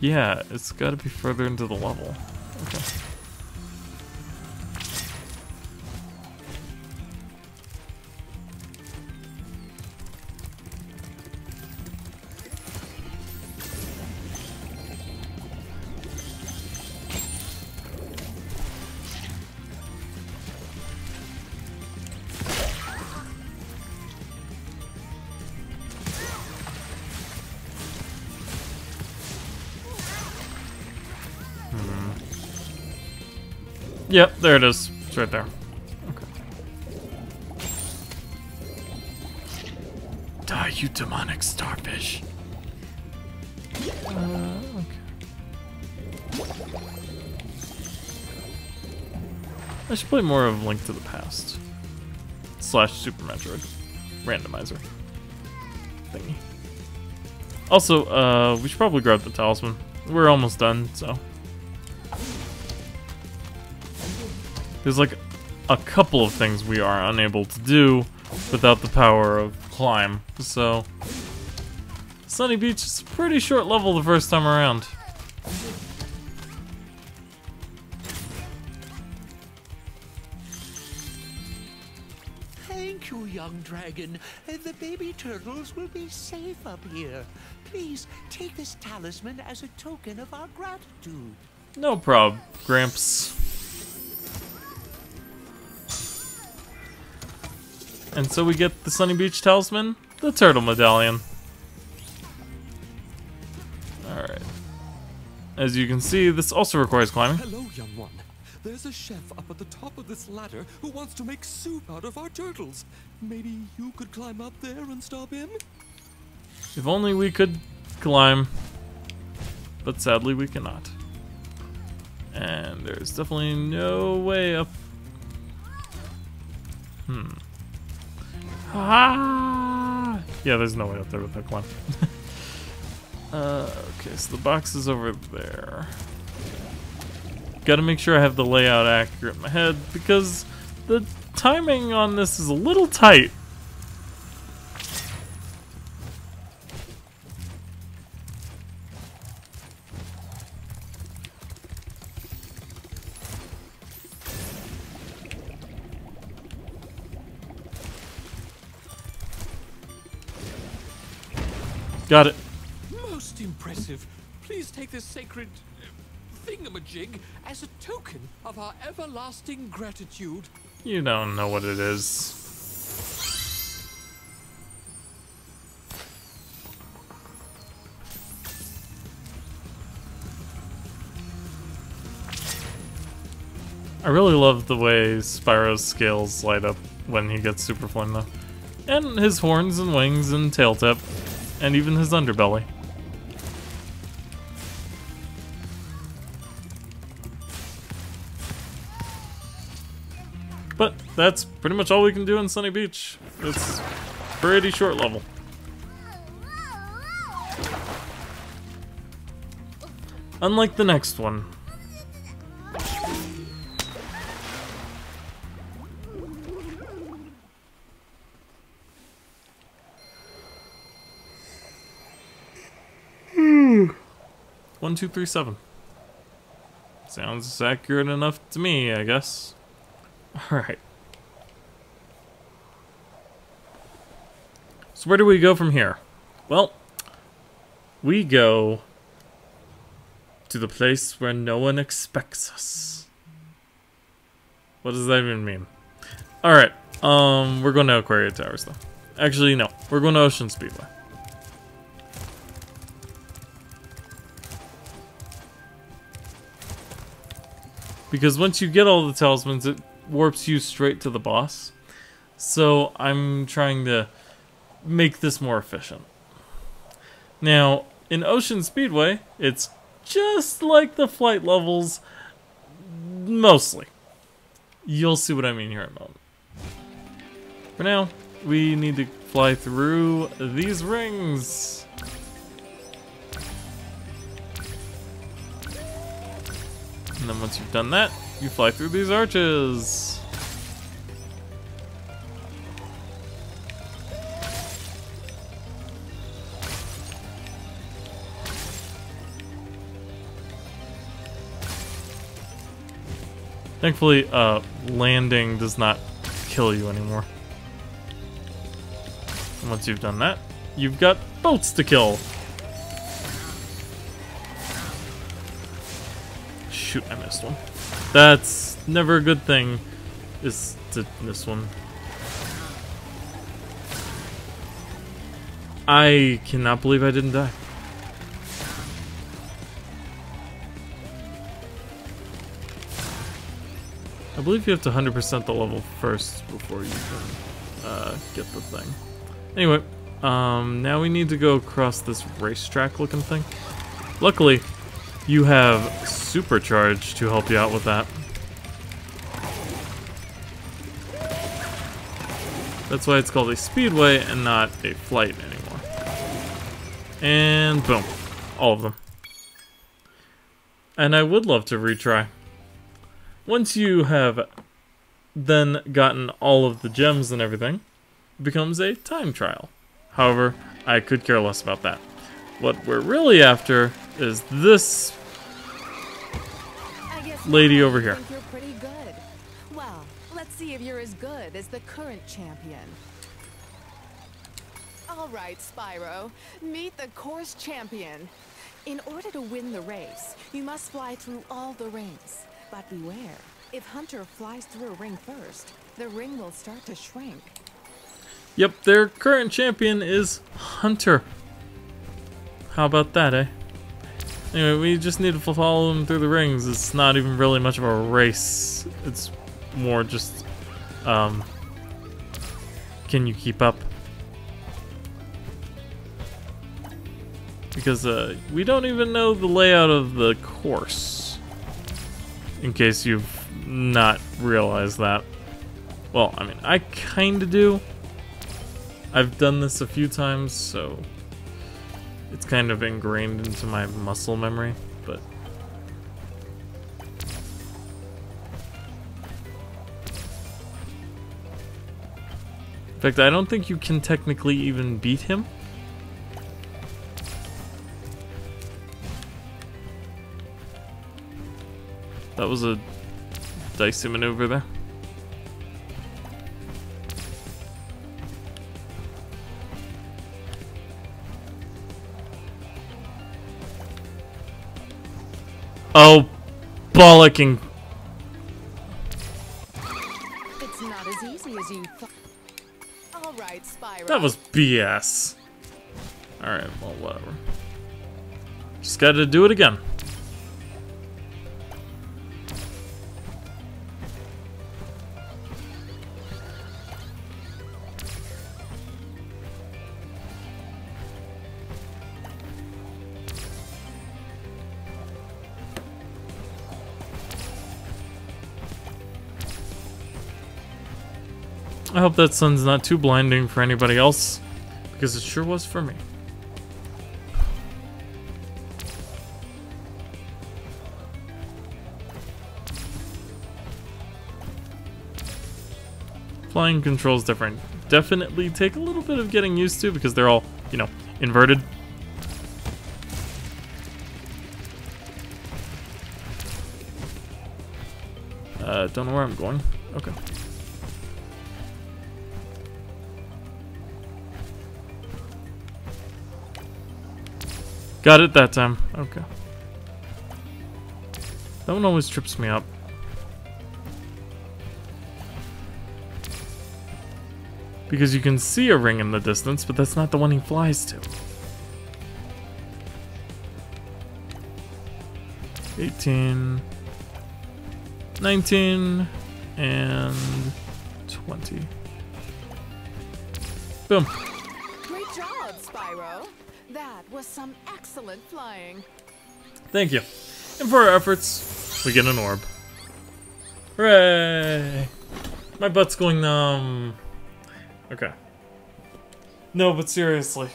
Yeah, it's gotta be further into the level. Okay. Yep, there it is. It's right there. Okay. Die, you demonic starfish. Okay. I should play more of Link to the Past. / Super Metroid. Randomizer. Thingy. Also, we should probably grab the talisman. We're almost done, so. There's like a couple of things we are unable to do without the power of climb. So, Sunny Beach is a pretty short level the first time around. Thank you, young dragon. The baby turtles will be safe up here. Please take this talisman as a token of our gratitude. No prob, Gramps. And so we get the Sunny Beach Talisman, the Turtle Medallion. Alright. As you can see, this also requires climbing. Hello, young one. There's a chef up at the top of this ladder who wants to make soup out of our turtles. Maybe you could climb up there and stop him? If only we could climb. But sadly we cannot. And there's definitely no way up. Ah! Yeah, there's no way up there with that climb. Okay, so the box is over there. Gotta make sure I have the layout accurate in my head, because the timing on this is a little tight. Got it. Most impressive. Please take this sacred thingamajig as a token of our everlasting gratitude. You don't know what it is. I really love the way Spyro's scales light up when he gets Super Flame though. And his horns and wings and tail tip. And even his underbelly. But that's pretty much all we can do in Sunny Beach. It's pretty short level. Unlike the next one. One, 2, 3, 7. Sounds accurate enough to me, I guess. Alright. So where do we go from here? Well, we go to the place where no one expects us. What does that even mean? Alright, we're going to Aquaria Towers though. Actually, no. We're going to Ocean Speedway. Because once you get all the talismans, it warps you straight to the boss. So I'm trying to make this more efficient. Now, in Ocean Speedway, it's just like the flight levels, mostly. You'll see what I mean here in a moment. For now, we need to fly through these rings. And then once you've done that, you fly through these arches. Thankfully, landing does not kill you anymore. And once you've done that, you've got boats to kill. Shoot, I missed one. That's never a good thing, is to miss one. I cannot believe I didn't die. I believe you have to 100% the level first before you can get the thing. Anyway, now we need to go across this racetrack looking thing. Luckily, you have Supercharge to help you out with that. That's why it's called a speedway and not a flight anymore. And boom. All of them. And I would love to retry. Once you have then gotten all of the gems and everything, it becomes a time trial. However, I could care less about that. What we're really after is this lady over here. I think you're pretty good. Well, let's see if you're as good as the current champion. All right, Spyro, meet the course champion. In order to win the race, you must fly through all the rings. But beware, if Hunter flies through a ring first, the ring will start to shrink. Yep, their current champion is Hunter. How about that, eh? Anyway, we just need to follow them through the rings. It's not even really much of a race. It's more just, can you keep up? Because, we don't even know the layout of the course. In case you've not realized that. Well, I mean, I kinda do. I've done this a few times, so it's kind of ingrained into my muscle memory, but in fact, I don't think you can technically even beat him. That was a dicey maneuver there. Oh, bollocking. It's not as easy as you thought. All right, Spyro. That was BS. Alright, well, whatever. Just gotta do it again. I hope that sun's not too blinding for anybody else, because it sure was for me. Flying controls different. Definitely take a little bit of getting used to because they're all, you know, inverted. Don't know where I'm going. Okay. Got it that time. Okay. That one always trips me up. Because you can see a ring in the distance, but that's not the one he flies to. 18, 19, and 20. Boom. Great job, Spyro. That was some excellent flying. Thank you. And for our efforts, we get an orb. Hooray! My butt's going numb. Okay. No, but seriously.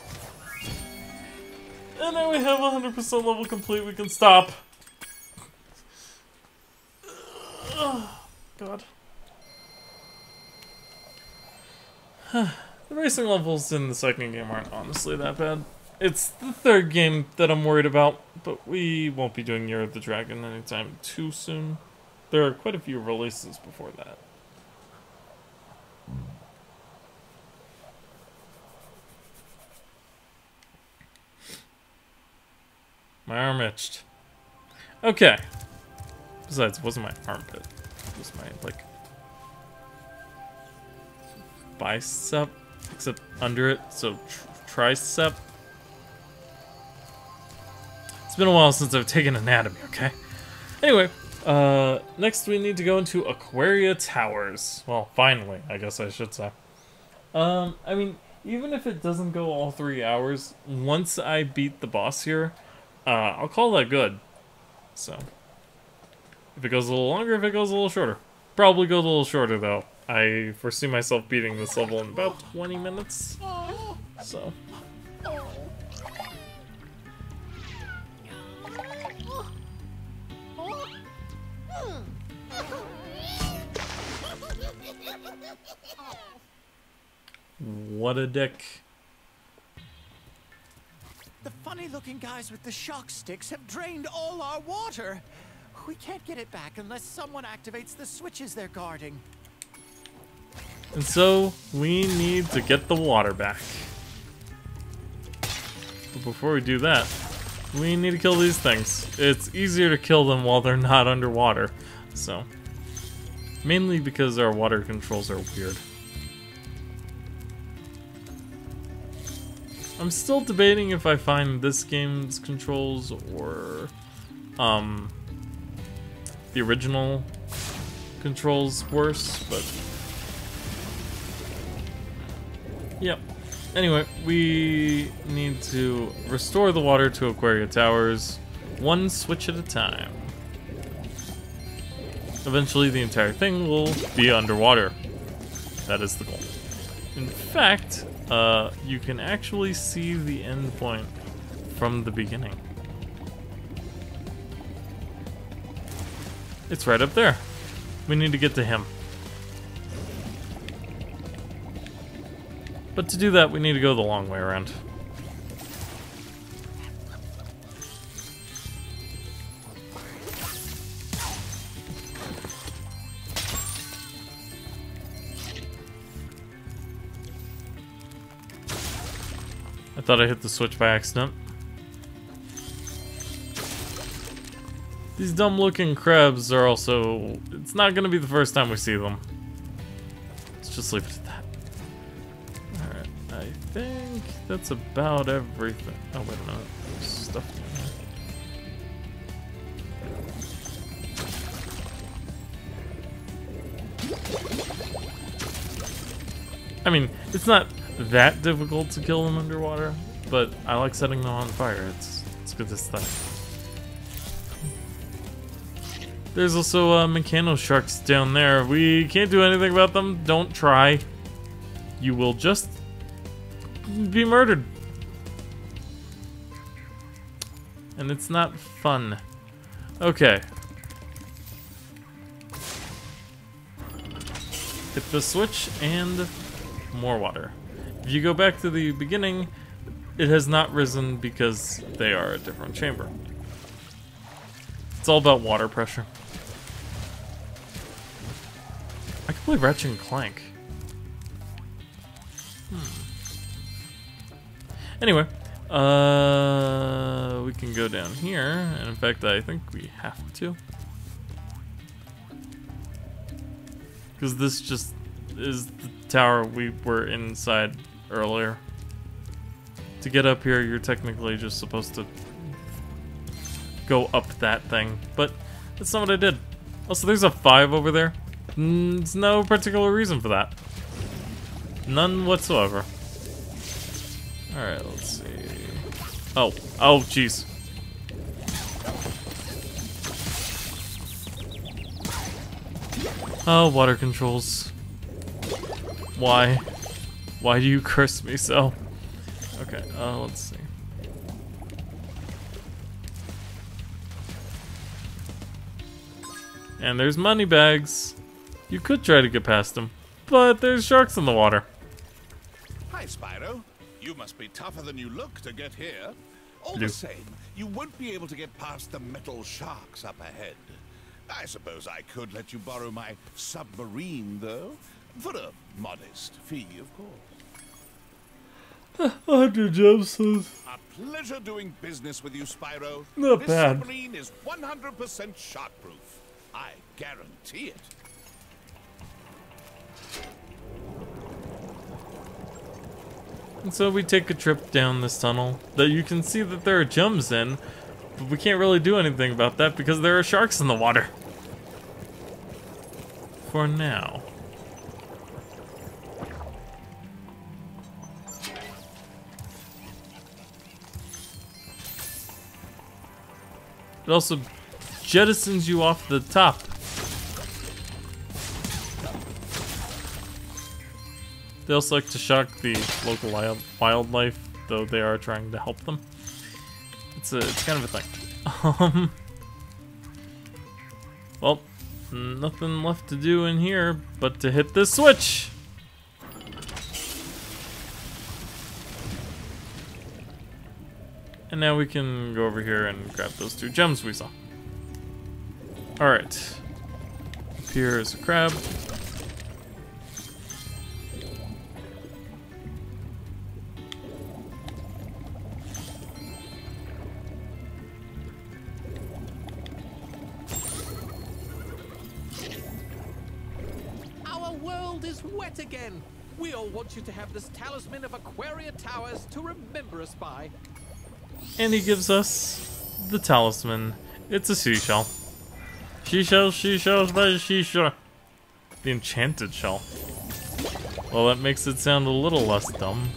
And now we have 100% level complete. We can stop. Oh, God. The racing levels in the second game aren't honestly that bad. It's the third game that I'm worried about, but we won't be doing Year of the Dragon anytime too soon. There are quite a few releases before that. My arm itched. Okay. Besides, it wasn't my armpit. It was my, like, bicep, except under it, so tricep. It's been a while since I've taken anatomy, okay? Anyway, next we need to go into Aquaria Towers. Well, finally, I guess I should say. I mean, even if it doesn't go all 3 hours, once I beat the boss here, I'll call that good. So, if it goes a little longer, if it goes a little shorter. Probably goes a little shorter, though. I foresee myself beating this level in about 20 minutes. So. What a dick. The funny-looking guys with the shock sticks have drained all our water. We can't get it back unless someone activates the switches they're guarding. And so, we need to get the water back. But before we do that, we need to kill these things. It's easier to kill them while they're not underwater. So, mainly because our water controls are weird. I'm still debating if I find this game's controls or the original controls worse, but yep. Anyway, we need to restore the water to Aquaria Towers, one switch at a time. Eventually the entire thing will be underwater. That is the goal. In fact, you can actually see the end point from the beginning. It's right up there. We need to get to him. But to do that, we need to go the long way around. I thought I hit the switch by accident. These dumb-looking crabs are also... It's not going to be the first time we see them. Let's just leave it at that. Alright, I think that's about everything. Oh, wait a minute. There's stuff down here. I mean, it's not that difficult to kill them underwater, but I like setting them on fire. It's good aesthetic. There's also mechano sharks down there. We can't do anything about them. Don't try. you will just be murdered. And it's not fun. Okay. Hit the switch and more water. If you go back to the beginning, it has not risen because they are a different chamber. It's all about water pressure. I can play Ratchet and Clank. Anyway, we can go down here, and in fact, I think we have to. Because this just is the tower we were inside earlier. To get up here, you're technically just supposed to go up that thing, but that's not what I did. Also, there's a 5 over there. There's no particular reason for that. None whatsoever. Alright, let's see. Oh, jeez. Oh, water controls. Why? Why do you curse me so? Okay, let's see. And there's money bags. You could try to get past them, but there's sharks in the water. Hi, Spyro. You must be tougher than you look to get here. All the same, you won't be able to get past the metal sharks up ahead. I suppose I could let you borrow my submarine, though, for a modest fee, of course. 100 gems. A pleasure doing business with you, Spyro. Not this bad. Submarine is 100% shark-proof. I guarantee it. And so we take a trip down this tunnel that you can see that there are gems in, but we can't really do anything about that because there are sharks in the water. For now. It also jettisons you off the top. They also like to shock the local wildlife, though they are trying to help them. It's kind of a thing. Well, nothing left to do in here but to hit this switch. And now we can go over here and grab those 2 gems we saw. Alright. Up here is a crab. Our world is wet again. We all want you to have this talisman of Aquaria Towers to remember us by. And he gives us the talisman. It's a seashell. Seashells by the seashore. The enchanted shell. Well, that makes it sound a little less dumb.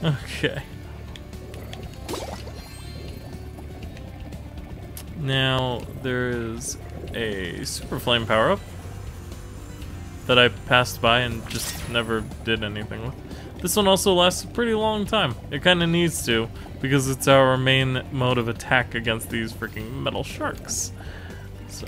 Okay. Now, there is a super flame power-up that I passed by and just never did anything with. This one also lasts a pretty long time. It kind of needs to, because it's our main mode of attack against these freaking metal sharks. So.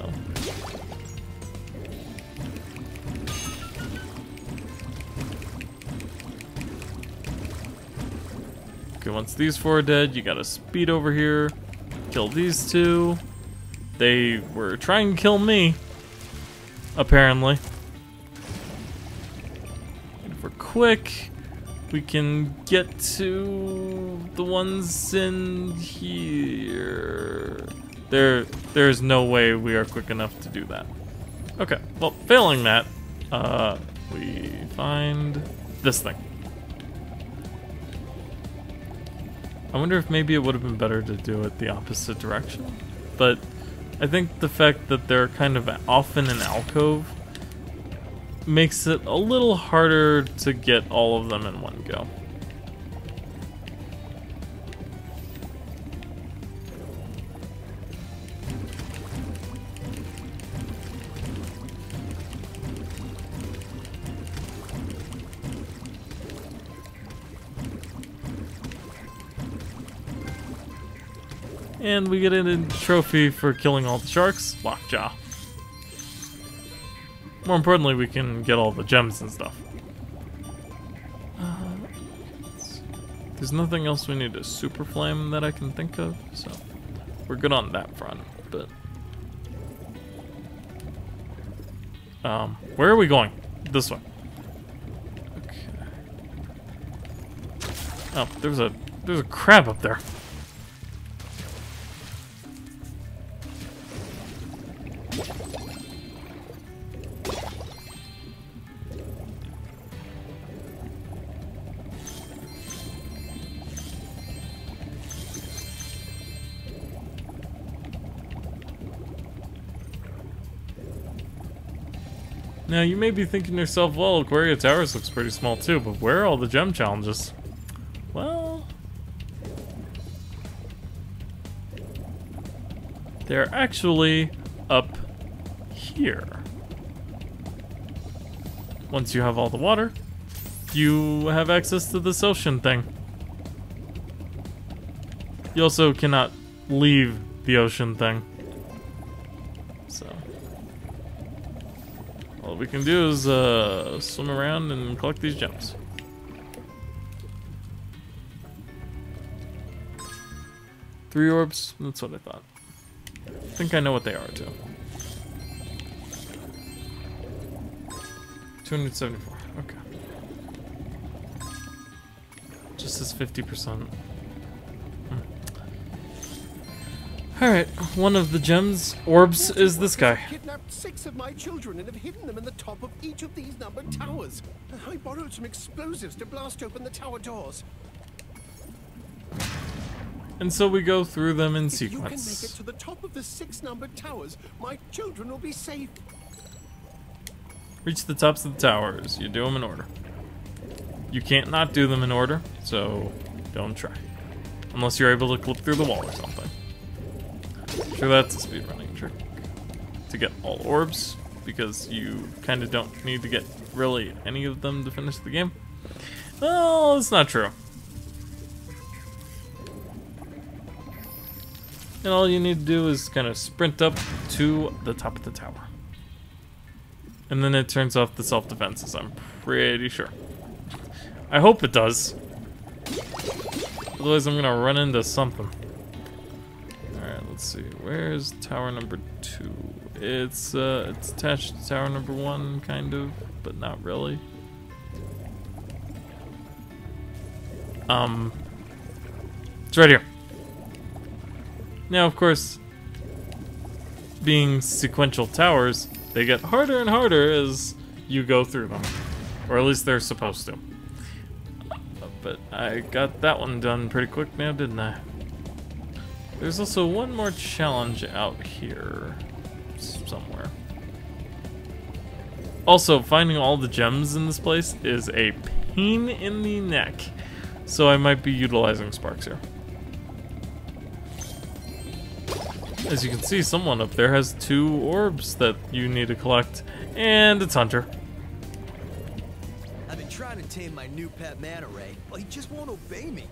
Okay, once these 4 are dead, you gotta speed over here, kill these 2. They were trying to kill me, apparently. And if we're quick, we can get to the ones in here. There's no way we are quick enough to do that. Okay, well, failing that, we find this thing. I wonder if maybe it would have been better to do it the opposite direction. But I think the fact that they're kind of off in an alcove makes it a little harder to get all of them in one go. And we get a trophy for killing all the sharks. Lockjaw. More importantly, we can get all the gems and stuff. There's nothing else we need to super flame that I can think of, so we're good on that front. But where are we going? This way. Okay. Oh, there's a crab up there. Now, you may be thinking to yourself, well, Aquaria Towers looks pretty small too, but where are all the gem challenges? Well, they're actually up here. Once you have all the water, you have access to this ocean thing. You also cannot leave the ocean thing. So all we can do is swim around and collect these gems. Three orbs, that's what I thought. I think I know what they are too. 274, okay. Just as 50%. Alright, one of the gems, orbs, is this guy. Kidnapped 6 of my children and have hidden them in the top of each of these numbered towers. I borrowed some explosives to blast open the tower doors. And so we go through them in If you can make it sequence. to the top of the 6 numbered towers, my children will be safe. Reach the tops of the towers. You do them in order. You can't not do them in order, so don't try. Unless you're able to clip through the wall or something. Sure, that's a speedrunning trick. To get all orbs, because you kind of don't need to get really any of them to finish the game. Well, it's not true. And all you need to do is kind of sprint up to the top of the tower. And then it turns off the self-defenses, I'm pretty sure. I hope it does. Otherwise I'm gonna run into something. Alright, let's see. Where's tower number 2? It's attached to tower number 1, kind of, but not really. It's right here. Now, of course, being sequential towers, they get harder and harder as you go through them. Or at least they're supposed to. But I got that one done pretty quick now, didn't I? There's also one more challenge out here somewhere. Also, finding all the gems in this place is a pain in the neck. So I might be utilizing sparks here. As you can see, someone up there has 2 orbs that you need to collect, and it's Hunter. I've been trying to tame my new pet manta ray, but he just won't obey me.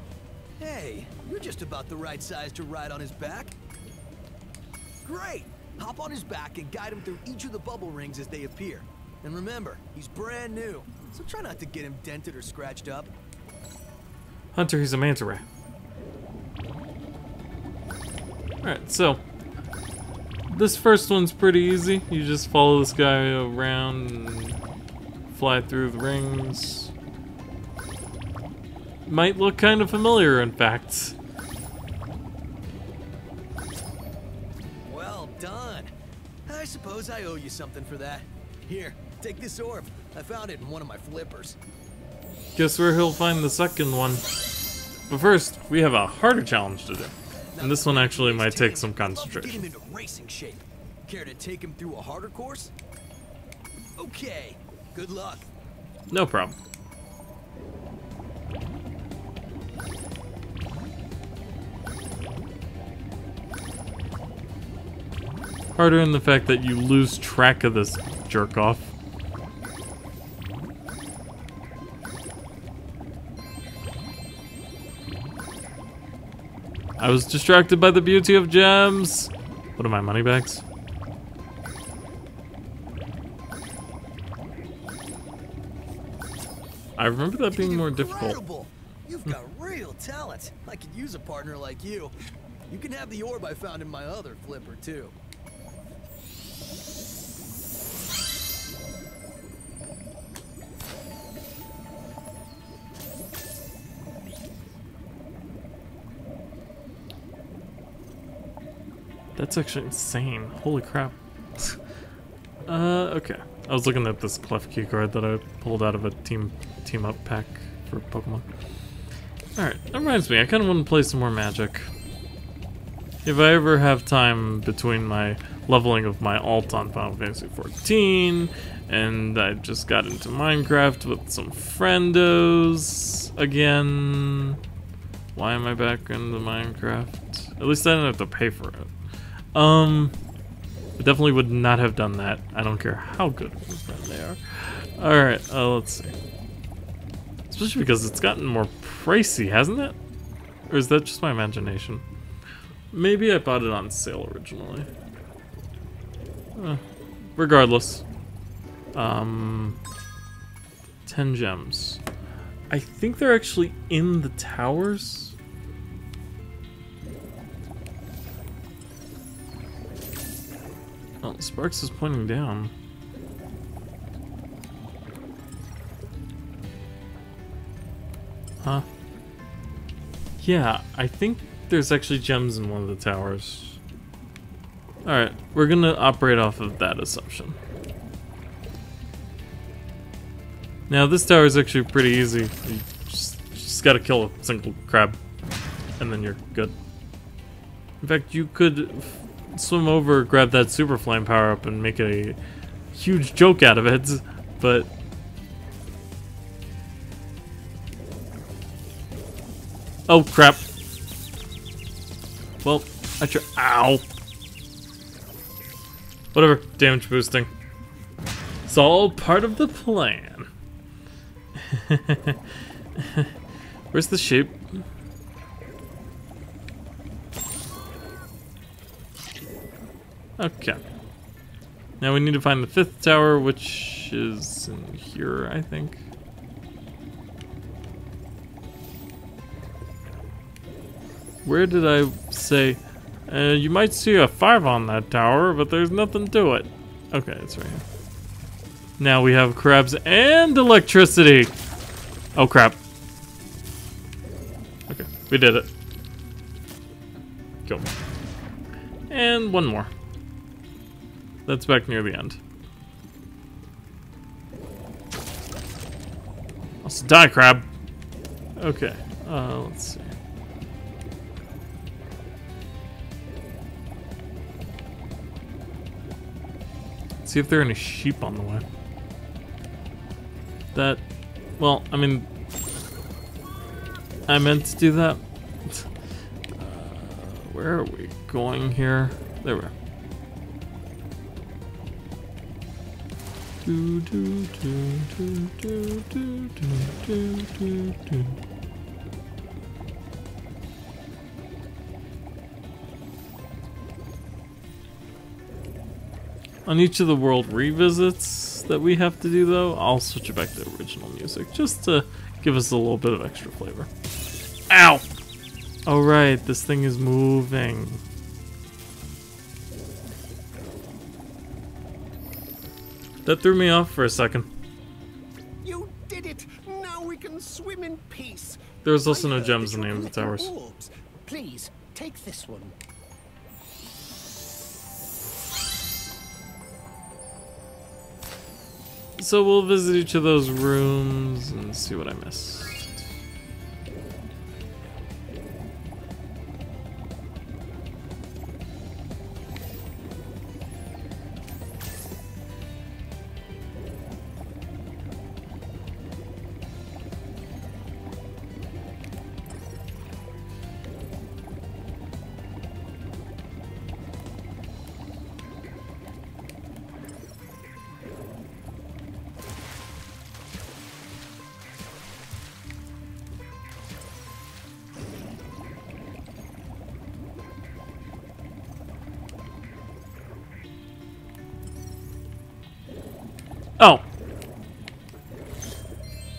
Hey, you're just about the right size to ride on his back. Great! Hop on his back and guide him through each of the bubble rings as they appear. And remember, he's brand new, so try not to get him dented or scratched up. Hunter, he's a manta ray. Alright, so this first one's pretty easy. You just follow this guy around and fly through the rings. Might look kind of familiar, in fact. Well done. I suppose I owe you something for that. Here, take this orb. I found it in one of my flippers. Guess where he'll find the second one. But first, we have a harder challenge to do. And this one actually might take some Get him concentration. into racing shape. Care to take him through a harder course? Okay, good luck. No problem. Harder in the fact that you lose track of this jerk off. I was distracted by the beauty of gems. What are my money bags? I remember that being more difficult. Incredible! You've got real talent. I could use a partner like you. You can have the orb I found in my other flipper, too. That's actually insane. Holy crap. Okay. I was looking at this clef key card that I pulled out of a team up pack for Pokemon. Alright, that reminds me, I kinda wanna play some more Magic. If I ever have time between my leveling of my alt on Final Fantasy XIV, and I just got into Minecraft with some friendos again. Why am I back into Minecraft? At least I didn't have to pay for it. I definitely would not have done that. I don't care how good of a friend they are. Alright, let's see. Especially because it's gotten more pricey, hasn't it? Or is that just my imagination? Maybe I bought it on sale originally. Regardless. 10 gems. I think they're actually in the towers. Oh, Sparks is pointing down. Huh? Yeah, I think there's actually gems in one of the towers. Alright, we're gonna operate off of that assumption. Now this tower is actually pretty easy. You just gotta kill a single crab, and then you're good. In fact, you could swim over, grab that super flame power up, and make a huge joke out of it, but oh crap. Well, ow. Whatever, damage boosting. It's all part of the plan. Where's the shape? Okay. Now we need to find the 5th tower, which is in here, I think. Where did I say? You might see a 5 on that tower, but there's nothing to it. Okay, it's right here. Now we have crabs and electricity. Oh crap. Okay, we did it. Go. And one more. That's back near the end. Also die, crab. Okay, let's see. See if there are any sheep on the way. That, well, I mean, I meant to do that. Where are we going here? There we are. Do, do, do, do, do, do, do, do, do. On each of the world revisits that we have to do, though, I'll switch it back to original music, just to give us a little bit of extra flavor. Ow! Alright, this thing is moving. That threw me off for a second. You did it! Now we can swim in peace. There was also no gems in the name of the towers. Please, take this one. So we'll visit each of those rooms and see what I missed.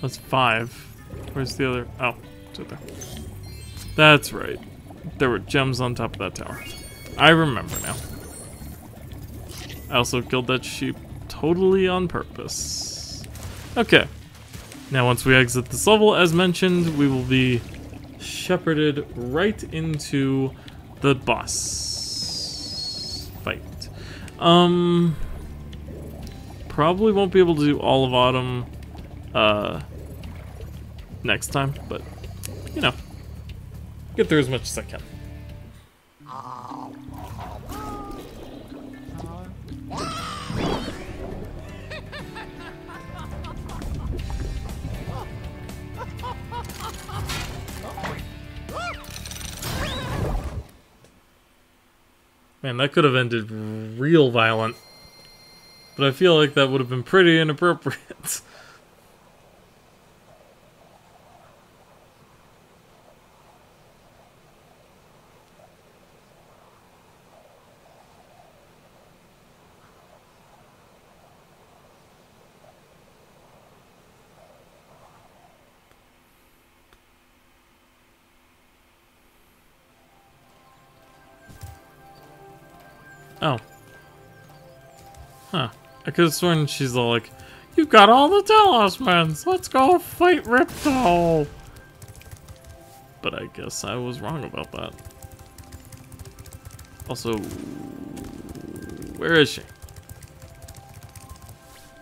That's 5. Where's the other? Oh, it's right there. That's right. There were gems on top of that tower. I remember now. I also killed that sheep totally on purpose. Okay. Now once we exit this level, as mentioned, we will be shepherded right into the boss fight. Probably won't be able to do all of Autumn next time, but you know, get through as much as I can. Man, that could have ended real violent. But I feel like that would have been pretty inappropriate. Oh. Huh. I could have sworn she's all like, "You've got all the talismans! Let's go fight Ripto!" But I guess I was wrong about that. Also, where is she?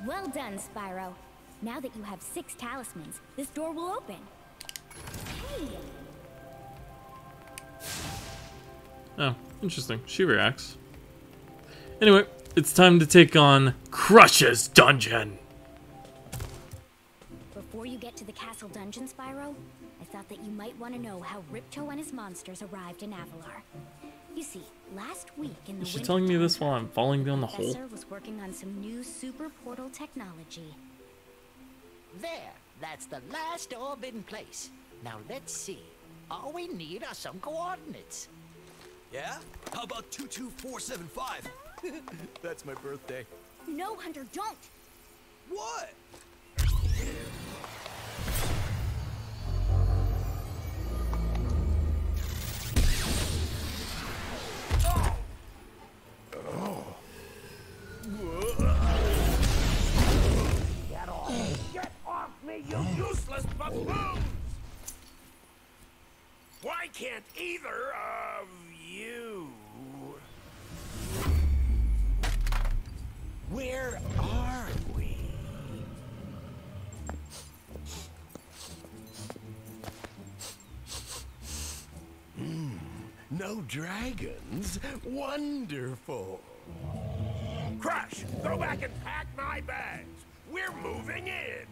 Well done, Spyro. Now that you have 6 talismans, this door will open. Hey! Oh, interesting. She reacts. Anyway, it's time to take on Crush's dungeon. Before you get to the castle dungeon, Spyro, I thought that you might want to know how Ripto and his monsters arrived in Avalar. You see, last week in the Is she telling me this while I'm falling down the hole? Professor was working on some new super portal technology. There, that's the last orb in place. Now let's see. All we need are some coordinates. Yeah? How about 22475? That's my birthday. No, Hunter, don't! What? Get off me, you useless buffoons! Why can't either of you? Where are we? No dragons? Wonderful. Crush, go back and pack my bags. We're moving in.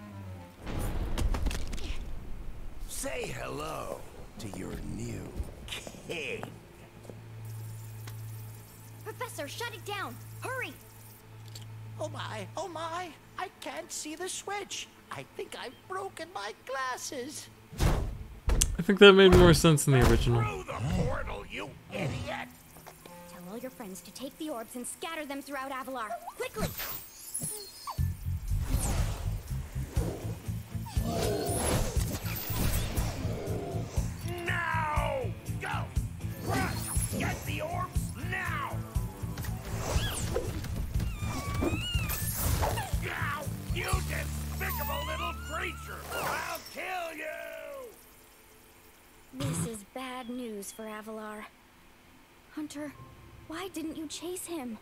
Say hello to your new king. Professor, shut it down! Hurry! Oh my, I can't see the switch. I think I've broken my glasses. I think that made more sense in the original. Through the portal, you idiot! Tell all your friends to take the orbs and scatter them throughout Avalar. Quickly! Now! Go! Crush! Get the orbs now! Now! You despicable little creature! I'll kill you! This is bad news for Avalar. Hunter, why didn't you chase him?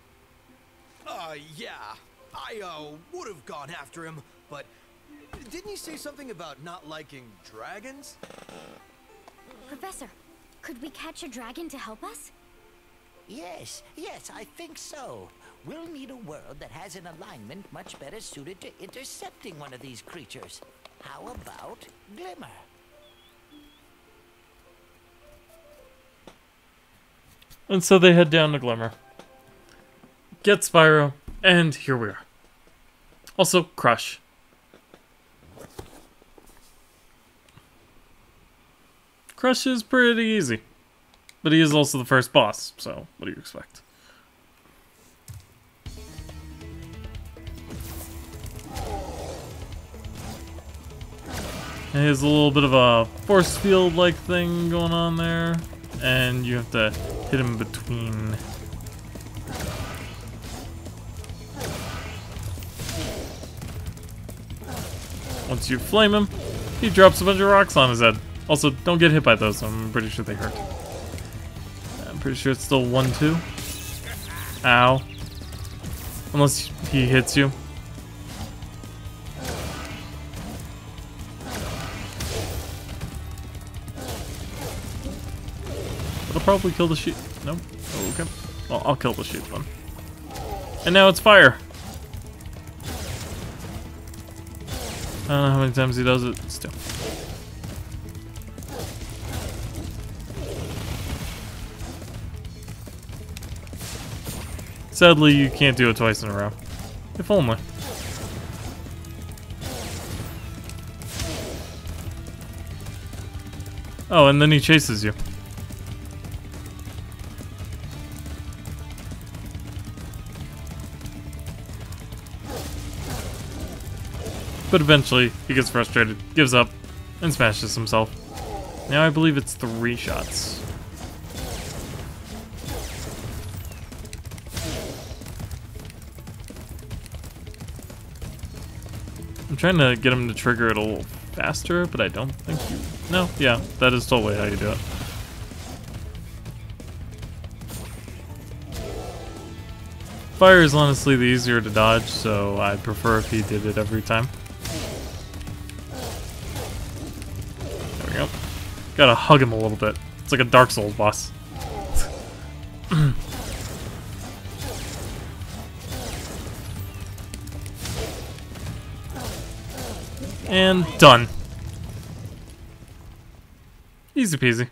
Yeah. I, would have gone after him, but didn't he say something about not liking dragons? Professor, could we catch a dragon to help us? Yes, I think so. We'll need a world that has an alignment much better suited to intercepting one of these creatures. How about Glimmer? And so they head down to Glimmer. Get Spyro, and here we are. Also, Crush. Crush is pretty easy. But he is also the first boss, so what do you expect? And there's a little bit of a force field like thing going on there, and you have to hit him between. Once you flame him, he drops a bunch of rocks on his head. Also, don't get hit by those, I'm pretty sure they hurt. I'm pretty sure it's still 1-2. Ow. Unless he hits you. It'll probably kill the sheep. No? Oh, okay. Well, I'll kill the sheep then. And now it's fire. I don't know how many times he does it. Still. Sadly, you can't do it twice in a row. If only. Oh, and then he chases you. But eventually, he gets frustrated, gives up, and smashes himself. Now I believe it's 3 shots. I'm trying to get him to trigger it a little faster, but I don't think you... No, yeah, that is totally how you do it. Fire is honestly the easier to dodge, so I'd prefer if he did it every time. There we go. Gotta hug him a little bit. It's like a Dark Souls boss. And done. Easy peasy.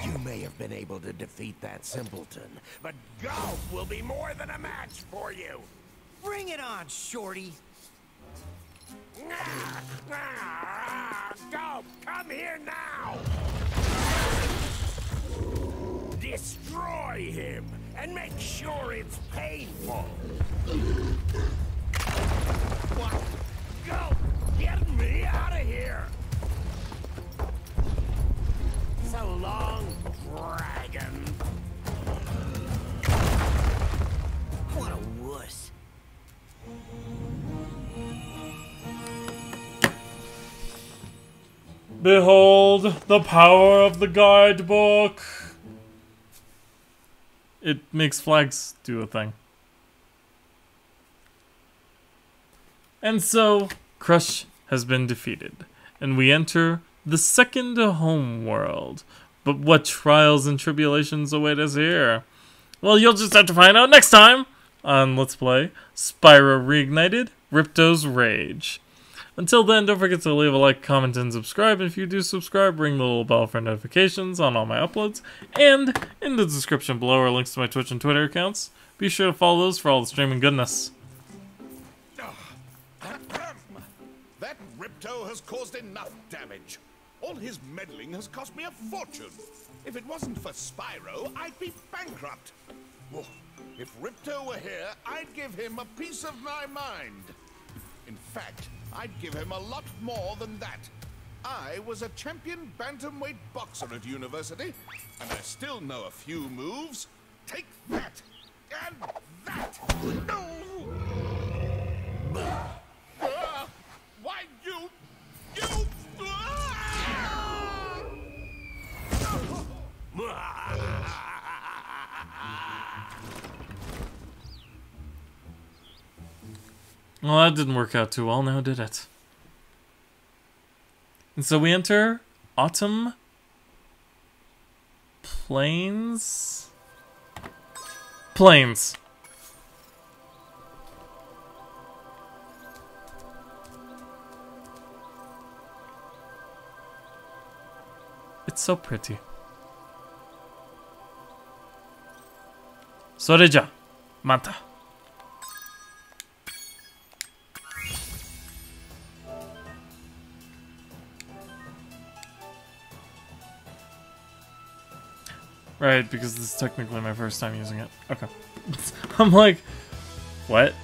You may have been able to defeat that simpleton, but golf will be more than a match for you. Bring it on, Shorty. Golf, come here now. Destroy him and make sure it's painful. What? Golf, get me out of here. So long, dragon. What a wuss. Behold the power of the guidebook. It makes flags do a thing. And so, Crush has been defeated, and we enter the second homeworld. But what trials and tribulations await us here? Well, you'll just have to find out next time on Let's Play Spyro Reignited, Ripto's Rage. Until then, don't forget to leave a like, comment, and subscribe. And if you do subscribe, ring the little bell for notifications on all my uploads. And in the description below are links to my Twitch and Twitter accounts. Be sure to follow those for all the streaming goodness. That Ripto has caused enough damage. All his meddling has cost me a fortune. If it wasn't for Spyro, I'd be bankrupt. Oh, if Ripto were here, I'd give him a piece of my mind. In fact, I'd give him a lot more than that. I was a champion bantamweight boxer at university, and I still know a few moves. Take that, and that. No! Why you... Well, that didn't work out too well, now did it? And so we enter Autumn Plains? Plains. It's so pretty. Soreja, Mata. Right, because this is technically my first time using it. Okay. I'm like, what?